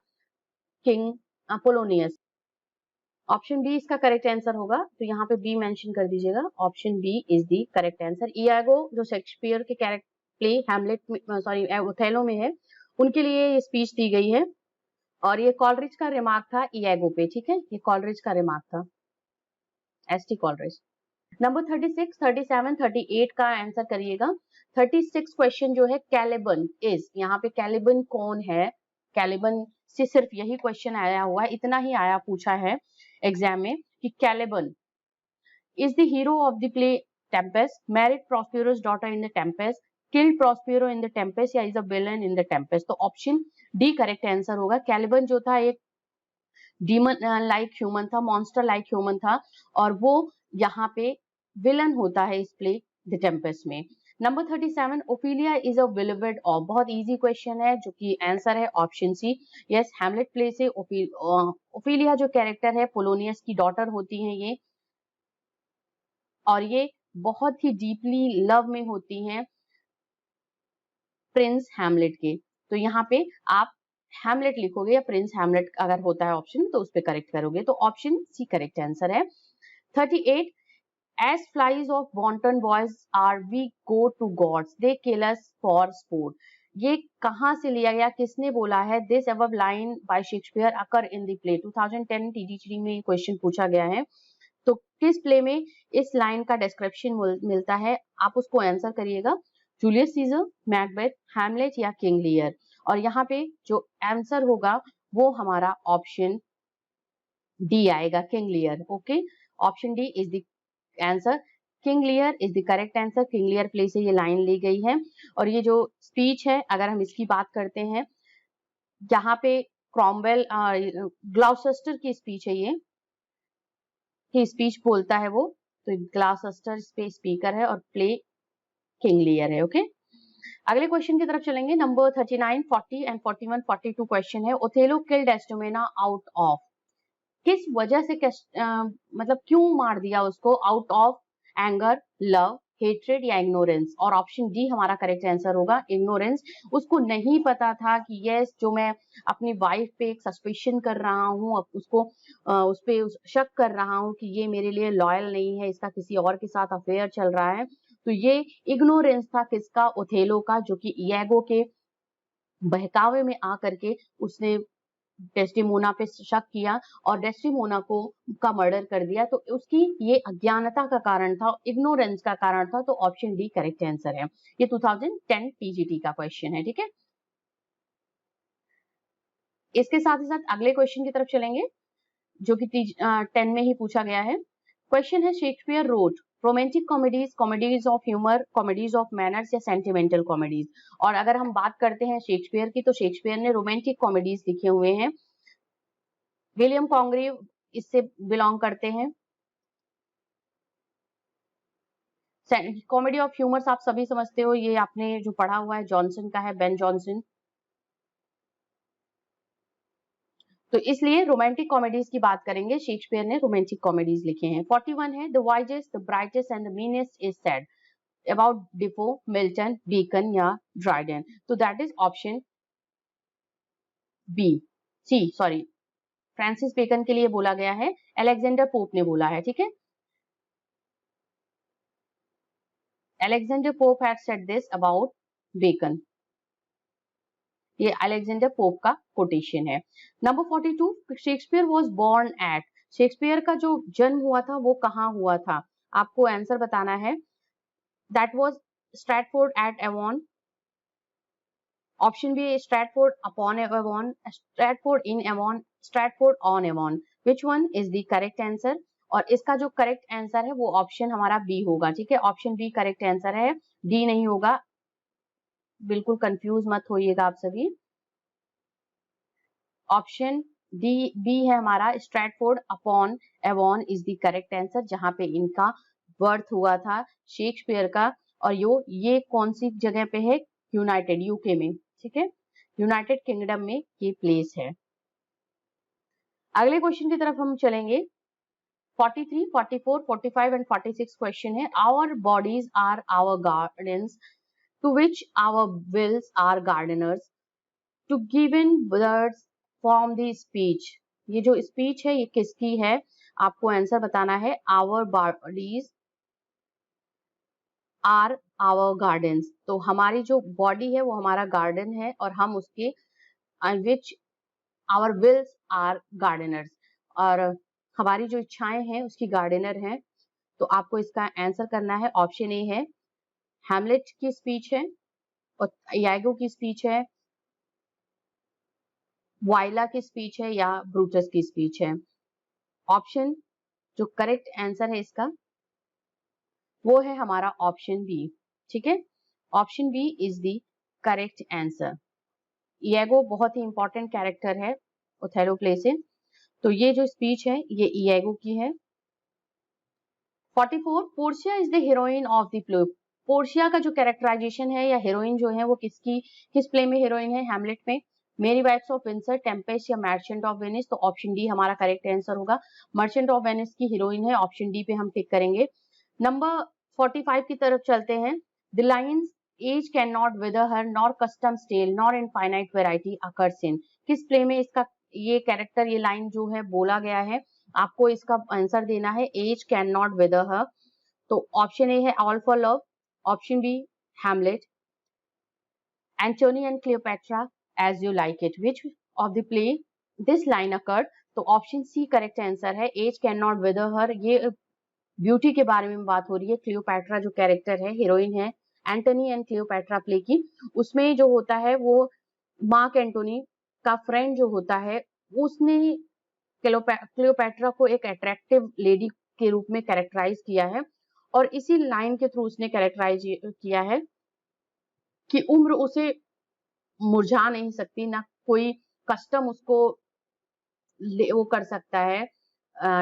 किंग अपोलोनियस। ऑप्शन बी इसका करेक्ट आंसर होगा, तो यहाँ पे बी मेंशन कर दीजिएगा। Option B is the correct answer. Iago जो शेक्सपियर के character play Hamlet sorry Othello में है, उनके लिए ये स्पीच दी गई है और ये कॉलरिज का रिमार्क था इयागो पे, ठीक है, ये कॉलरिज का रिमार्क था, एसटी कॉलरिज। नंबर 36, 37, 38 का आंसर करिएगा। 36 क्वेश्चन जो है कैलिबन इज, यहाँ पे कैलिबन कौन है? कैलिबन से सिर्फ यही क्वेश्चन आया हुआ है, इतना ही आया पूछा है एग्जाम में कि Caliban is the hero of the play Tempest, married Prospero's daughter in the Tempest, killed Prospero in the Tempest या is a villain in the Tempest। तो ऑप्शन डी करेक्ट आंसर होगा। कैलिबन जो था एक डीमन लाइक ह्यूमन था, मॉन्स्टर लाइक ह्यूमन था और वो यहाँ पे विलन होता है इस प्ले द टेम्पेस्ट में। Number 37, Ophelia is a beloved of, बहुत इजी क्वेश्चन है जो कि आंसर है option C. Yes, Hamlet play से ओफिलिया जो कैरेक्टर है पोलोनियस की डॉटर होती है ये, और ये बहुत ही डीपली लव में होती हैं प्रिंस हैमलेट के। तो यहाँ पे आप हैमलेट लिखोगे या प्रिंस हैमलेट अगर होता है ऑप्शन तो उस पर करेक्ट करोगे, तो ऑप्शन सी करेक्ट आंसर है। 38, as flies of wanton boys are we go to gods they kill us for sport, ये कहाँ से लिया गया, किसने बोला है? This above line by Shakespeare occur in the play. 2010 TD में क्वेश्चन पूछा गया है, तो किस प्ले में इस लाइन का डिस्क्रिप्शन मिलता है? आप उसको आंसर करिएगा। जूलियस सीजर, मैकबेथ, हैमलेट या किंग लियर। और यहाँ पे जो आंसर होगा वो हमारा ऑप्शन डी आएगा, King Lear. Okay, option D is the answer. King Lear is the correct answer. King Lear play से ये लाइन ली गई है और ये जो स्पीच है अगर हम इसकी बात करते हैं, यहाँ पे क्रॉमवेल ग्लाउसेस्टर की स्पीच है, ये की स्पीच बोलता है वो, तो ग्लाउसेस्टर पे स्पीकर है और प्ले किंग लियर है। ओके, अगले क्वेश्चन की तरफ चलेंगे। नंबर 39, 40 एंड 41, 42 क्वेश्चन है। ओथेलो किल्ड डेस्टिमेना आउट ऑफ, किस वजह से मतलब क्यों मार दिया उसको? Out of anger, love, hatred या इग्नोरेंस। और ऑप्शन डी हमारा करेक्ट आंसर होगा, इग्नोरेंस। उसको नहीं पता था कि यस जो मैं अपनी वाइफ पे एक सस्पेशन कर रहा हूँ, उसको उस पे शक कर रहा हूँ कि ये मेरे लिए लॉयल नहीं है, इसका किसी और के साथ अफेयर चल रहा है, तो ये इग्नोरेंस था किसका? ओथेलो का, जो कि इयागो के बहकावे में आकर के उसने डेस्टिमोना पे शक किया और डेस्टिमोना को का मर्डर कर दिया। तो उसकी ये अज्ञानता का कारण था, इग्नोरेंस का कारण था, तो ऑप्शन डी करेक्ट आंसर है। ये 2010 टीजीटी का क्वेश्चन है, ठीक है। इसके साथ ही साथ अगले क्वेश्चन की तरफ चलेंगे जो कि 10 में ही पूछा गया है। क्वेश्चन है, Shakespeare wrote romantic comedies, comedies of humour, comedies of manners या सेंटिमेंटल कॉमेडीज। और अगर हम बात करते हैं शेक्सपियर की, तो शेक्सपियर ने रोमांटिक कॉमेडीज लिखे हुए हैं। विलियम कॉन्ग्रीव इससे बिलोंग करते हैं। कॉमेडी ऑफ ह्यूमर्स आप सभी समझते हो, ये आपने जो पढ़ा हुआ है जॉनसन का है, बेन जॉनसन। तो इसलिए रोमांटिक कॉमेडीज की बात करेंगे, शेक्सपियर ने रोमांटिक कॉमेडीज लिखे हैं। 41 है, the wisest, the brightest and the meanest is said about Defoe, Milton, Bacon या ड्राइडन। तो that is option B, C sorry, Francis Bacon के लिए बोला गया है, अलेक्जेंडर पोप ने बोला है, ठीक है। Alexander Pope had said this about Bacon, ये अलेक्जेंडर पोप का कोटेशन है। Number 42, Shakespeare was born at, Shakespeare का जो जन्म हुआ था वो कहाँ हुआ था? आपको आंसर बताना है। That was Stratford at Avon, option B Stratford upon Avon, Stratford in Avon, Stratford on Avon. Which one is the correct answer? और इसका जो करेक्ट आंसर है वो ऑप्शन हमारा बी होगा, ठीक है। ऑप्शन बी करेक्ट आंसर है, डी नहीं होगा, बिल्कुल कंफ्यूज मत होइएगा आप सभी। ऑप्शन डी बी है हमारा, Stratford upon Avon is the correct answer, जहां पे इनका बर्थ हुआ था शेक्सपियर का। और ये कौन सी जगह पे है? यूनाइटेड यूके में, ठीक है, यूनाइटेड किंगडम में ये प्लेस है। अगले क्वेश्चन की तरफ हम चलेंगे। 43, 44, 45 एंड 46 क्वेश्चन है। Our bodies are our gardens to which our wills are gardeners to given words form the speech. ये जो स्पीच है ये किसकी है, आपको आंसर बताना है। Our bodies are our gardens, तो हमारी जो बॉडी है वो हमारा गार्डन है और हम उसके which our wills are gardeners, और हमारी जो इच्छाएं हैं उसकी गार्डनर हैं। तो आपको इसका आंसर करना है। ऑप्शन ए है हैमलेट की स्पीच है, और यागो की स्पीच है, वाइला की स्पीच है, या ब्रूटस की स्पीच है। ऑप्शन जो करेक्ट आंसर है इसका वो है हमारा ऑप्शन बी। ठीक है, option B is the correct answer. Iago बहुत ही इंपॉर्टेंट कैरेक्टर है ओथेलो प्ले से, तो ये जो स्पीच है ये ईगो की है। 44, Portia is the heroine of the play. Portia का जो कैरेक्टराइजेशन है या हीरोइन जो है वो किस प्ले में हीरोइन है, हैमलेट में, मेरी वाइफ्स ऑफ विंसर, टेम्पेस्ट या मर्चेंट ऑफ वेनिस। तो ऑप्शन डी हमारा करेक्ट आंसर होगा। मर्चेंट ऑफ वेनिस की हीरोइन है, ऑप्शन डी पे हम टिक करेंगे। नंबर 45 की तरफ चलते हैं। The lines age can not wither her nor custom stale nor infinite variety occurs in. किस प्ले में इसका ये कैरेक्टर ये लाइन जो है बोला गया है, आपको इसका आंसर देना है। Age can not wither her, तो ऑप्शन ए है All for Love, option B Hamlet, Antony and Cleopatra, As You Like It, which of the play this line occurred. तो ऑप्शन सी करेक्ट आंसर है। Age can not wither her, ये ब्यूटी के बारे में बात हो रही है। क्लियोपैट्रा जो कैरेक्टर है, हीरोइन है एंटोनी एंड क्लियोपैट्रा प्ले की, उसमें जो होता है वो मार्क एंटोनी का फ्रेंड जो होता है उसने क्लियोपैट्रा को एक अट्रैक्टिव लेडी के रूप में कैरेक्टराइज किया है, और इसी लाइन के थ्रू उसने कैरेक्टराइज किया है कि उम्र उसे मुरझा नहीं सकती, ना कोई कस्टम उसको वो कर सकता है,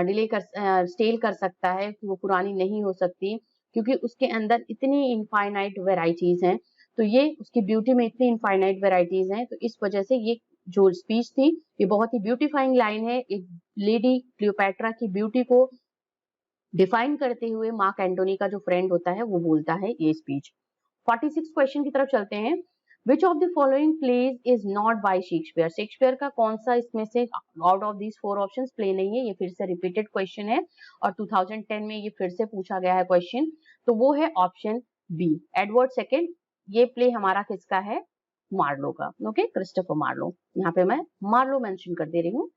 डिले कर स्टेल कर सकता है, कि वो पुरानी नहीं हो सकती, क्योंकि उसके अंदर इतनी इनफाइनाइट वेराइटीज हैं। तो ये उसकी ब्यूटी में इतनी इनफाइनाइट वेराइटीज हैं, तो इस वजह से ये जो स्पीच थी ये बहुत ही ब्यूटीफाइंग लाइन है। एक लेडी क्लियोपैट्रा की ब्यूटी को डिफाइन करते हुए मार्क एंटोनी का जो फ्रेंड होता है वो बोलता है ये स्पीच। 46 क्वेश्चन की तरफ चलते हैं। विच of the following pledge is not bye Shakespeare. Shakespeare का कौन सा इसमें से out of these 4 options play नहीं है। ये फिर से रिपीटेड क्वेश्चन है और 2010 में ये फिर से पूछा गया है क्वेश्चन, तो वो है ऑप्शन बी एडवर्ड सेकेंड। ये प्ले हमारा किसका है, मार्लो का। ओके, क्रिस्टोफर मार्लो, यहाँ पे मैं मार्लो मेंशन कर दे रही हूँ।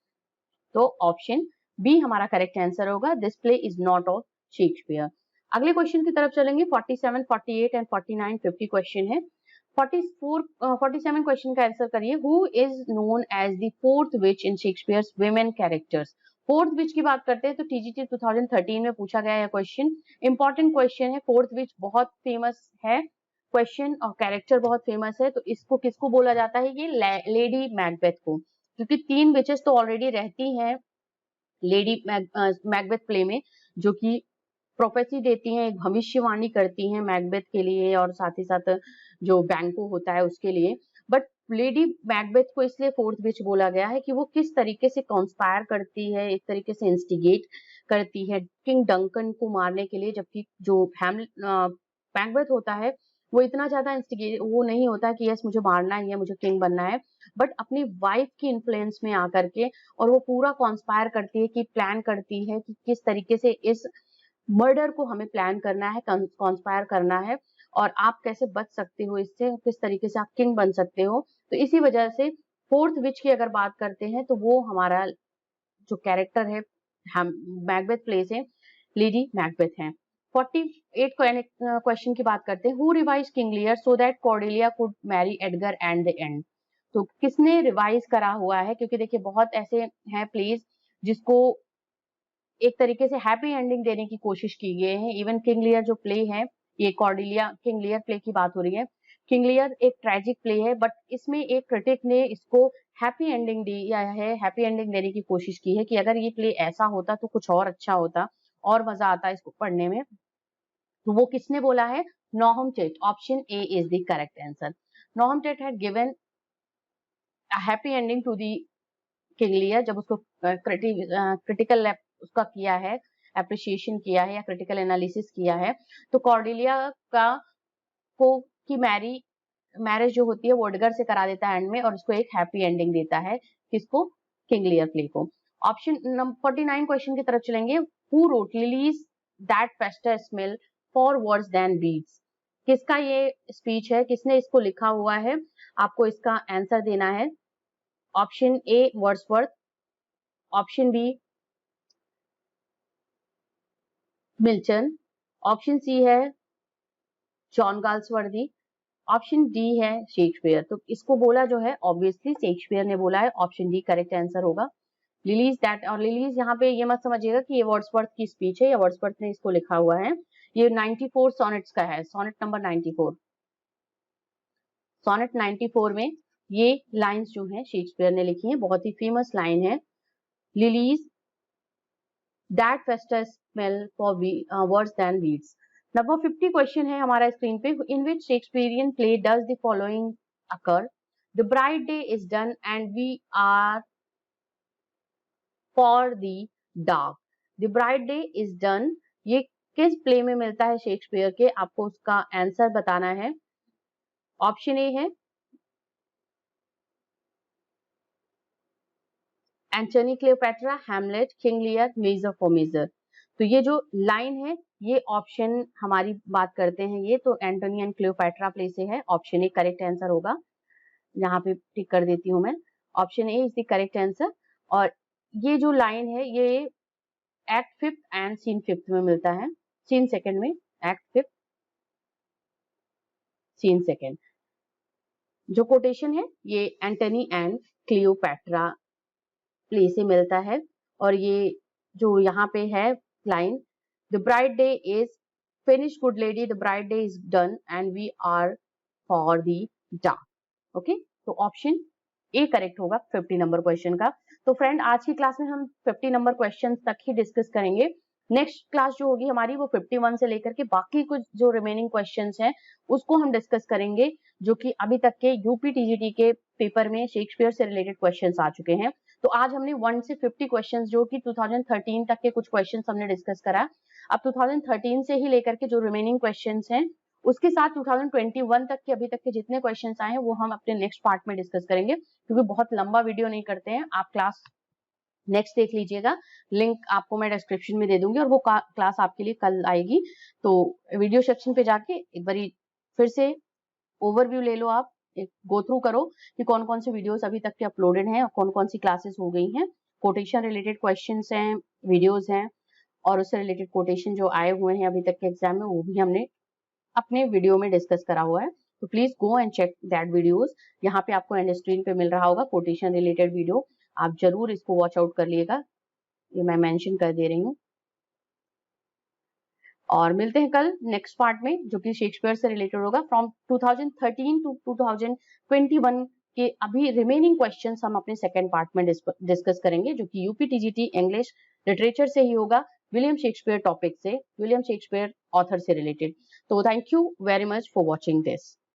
तो ऑप्शन बी हमारा करेक्ट आंसर होगा। This play is not of Shakespeare. अगले क्वेश्चन की तरफ चलेंगे। 47, 48 एंड 49, 50 क्वेश्चन है। 47 क्वेश्चन का आंसर करिए। Who is known as the fourth witch in Shakespeare's women characters. Fourth witch की बात करते हैं तो टीजीटी 2013 में पूछा गया है क्वेश्चन। इंपॉर्टेंट क्वेश्चन है। फोर्थ विच बहुत फेमस है क्वेश्चन और कैरेक्टर बहुत फेमस है, तो इसको किसको बोला जाता है, ये लेडी मैकबेथ को, क्योंकि 3 विचेस तो ऑलरेडी रहती हैं लेडी मैकबेथ प्ले में, जो कि प्रोफेसी देती हैं, भविष्यवाणी करती हैं मैकबेथ के लिए और साथ ही साथ जो बैंको होता है उसके लिए। बट लेडी मैकबेथ को इसलिए फोर्थ विच बोला गया है कि वो किस तरीके से कॉन्स्पायर करती है, एक तरीके से इंस्टिगेट करती है किंग डंकन को मारने के लिए, जबकि जो मैकबेथ होता है वो इतना ज्यादा इंस्टिगेट वो नहीं होता कि यस मुझे मारना ही है, मुझे किंग बनना है, बट अपनी वाइफ की इन्फ्लुएंस में आकर के, और वो पूरा कॉन्स्पायर करती है कि प्लान करती है कि किस तरीके से इस मर्डर को हमें प्लान करना है, कॉन्स्पायर करना है, और आप कैसे बच सकते हो इससे, किस तरीके से आप किंग बन सकते हो। तो इसी वजह से फोर्थ विच की अगर बात करते हैं तो वो हमारा जो कैरेक्टर है हम मैकबेथ प्ले से लेडी मैकबेथ है। 48 क्वेश्चन की बात करते हैं। Who revise King Lear so that Cordelia could Mary Edgar and the end. तो किसने रिवाइज करा हुआ है, क्योंकि देखिए बहुत ऐसे हैं प्लेज जिसको एक तरीके से हैप्पी एंडिंग देने की कोशिश की गई है। इवन किंग लियर जो प्ले है, ये कॉर्डेलिया किंग लियर प्ले की बात हो रही है। किंग लियर एक ट्रेजिक प्ले है, बट इसमें एक क्रिटिक ने इसको हैप्पी एंडिंग दिया है, हैप्पी एंडिंग देने की कोशिश की है कि अगर ये प्ले ऐसा होता तो कुछ और अच्छा होता और मजा आता इसको पढ़ने में। तो वो किसने बोला है, Nahum Tate. Option A is the correct answer. Nahum Tate had given a happy ending to the King Lear जब उसको क्रिटिकल उसका किया है, एप्रिसिएशन किया है या क्रिटिकल एनालिसिस किया है, तो कॉर्डेलिया की मैरिज जो होती है वो एडगर से करा देता है एंड में, और उसको एक हैप्पी एंडिंग देता है, किसको? किंग लियर प्ले को। ऑप्शन नंबर 49 क्वेश्चन की तरफ चलेंगे। Who wrote lilies that fester smell for words than beads? किसका ये स्पीच है, किसने इसको लिखा हुआ है? आपको इसका आंसर देना है। Option A Wordsworth, option B Milton, option C है जॉन गाल्सवर्दी, ऑप्शन डी है शेक्सपियर। तो इसको बोला जो है ऑब्वियसली शेक्सपियर ने बोला है, ऑप्शन डी करेक्ट आंसर होगा। लिलीज दैट, और लिलीज यहाँ पे ये मत समझिएगा कि ये वर्ड्सवर्थ की स्पीच है या वर्ड्सवर्थ ने इसको लिखा हुआ है। ये 94 सोनेट्स का है, सोनेट नंबर 94। सोनेट 94 में ये लाइंस जो है शेक्सपियर ने लिखी है, बहुत ही फेमस लाइन है। Lilies that fester smell for words than beads. Number 50 question है हमारा स्क्रीन पे। In which Shakespearian play does the following occur? The bright day is done and we are for the dark. The bright day is done, ये किस प्ले में मिलता है शेक्सपियर के? आपको उसका आंसर बताना है। ऑप्शन ए है Antony Cleopatra, Hamlet, King Lear, Measure for Measure. तो ये जो लाइन है ये ऑप्शन हमारी बात करते हैं, ये तो एंटोनी एंड क्लियोपैट्रा प्ले से है। ऑप्शन ए करेक्ट आंसर होगा, यहाँ पे टिक कर देती हूँ मैं। Option A is the correct answer. और ये जो लाइन है ये act 5th and scene 5th में मिलता है, सीन 2nd में, एक्ट 5th सीन 2nd। जो कोटेशन है ये एंटोनी एंड क्लियोपैट्रा प्ले से मिलता है। और ये जो यहाँ पे है line, the bright day is finish good lady, the bright day is done and we are for the dark. Okay, तो ऑप्शन ए करेक्ट होगा 50 नंबर क्वेश्चन का। तो फ्रेंड आज की क्लास में हम 50 नंबर क्वेश्चन तक ही डिस्कस करेंगे। नेक्स्ट क्लास जो होगी हमारी वो 51 से लेकर के बाकी कुछ जो रिमेनिंग क्वेश्चंस हैं उसको हम डिस्कस करेंगे, जो कि अभी तक के यूपी टीजीटी के पेपर में शेक्सपियर से रिलेटेड क्वेश्चंस आ चुके हैं। तो आज हमने 1 से 50 क्वेश्चंस जो कि 2013 तक के कुछ क्वेश्चंस हमने डिस्कस करा। अब 2013 से ही लेकर के जो रिमेनिंग क्वेश्चंस हैं उसके साथ 2021 तक के अभी तक के जितने क्वेश्चंस आए हैं वो हम अपने नेक्स्ट पार्ट में डिस्कस करेंगे, क्योंकि बहुत लंबा वीडियो नहीं करते हैं। आप क्लास नेक्स्ट देख लीजिएगा, लिंक आपको मैं डिस्क्रिप्शन में दे दूंगी और वो क्लास आपके लिए कल आएगी। तो वीडियो सेक्शन पे जाके एक बारी फिर से ओवरव्यू ले लो, आप एक गो थ्रू करो कि कौन कौन से वीडियोस अभी तक के अपलोडेड हैं और कौन कौन सी क्लासेस हो गई हैं। कोटेशन रिलेटेड क्वेश्चंस हैं, वीडियोस हैं, और उससे रिलेटेड कोटेशन जो आए हुए हैं अभी तक के एग्जाम में वो भी हमने अपने वीडियो में डिस्कस करा हुआ है। तो please go and check that videos. यहाँ पे आपको एंड स्क्रीन पे मिल रहा होगा कोटेशन रिलेटेड वीडियो, आप जरूर इसको वॉच आउट कर लिएगा, ये मैं मेंशन कर दे रही हूँ। और मिलते हैं कल नेक्स्ट पार्ट में जो कि शेक्सपियर से रिलेटेड होगा। फ्रॉम 2013 टू 2021 के अभी रिमेनिंग क्वेश्चंस हम अपने सेकेंड पार्ट में डिस्कस करेंगे, जो कि यूपी टीजीटी इंग्लिश लिटरेचर से ही होगा, विलियम शेक्सपियर टॉपिक से, विलियम शेक्सपियर ऑथर से रिलेटेड। तो thank you very much for watching this.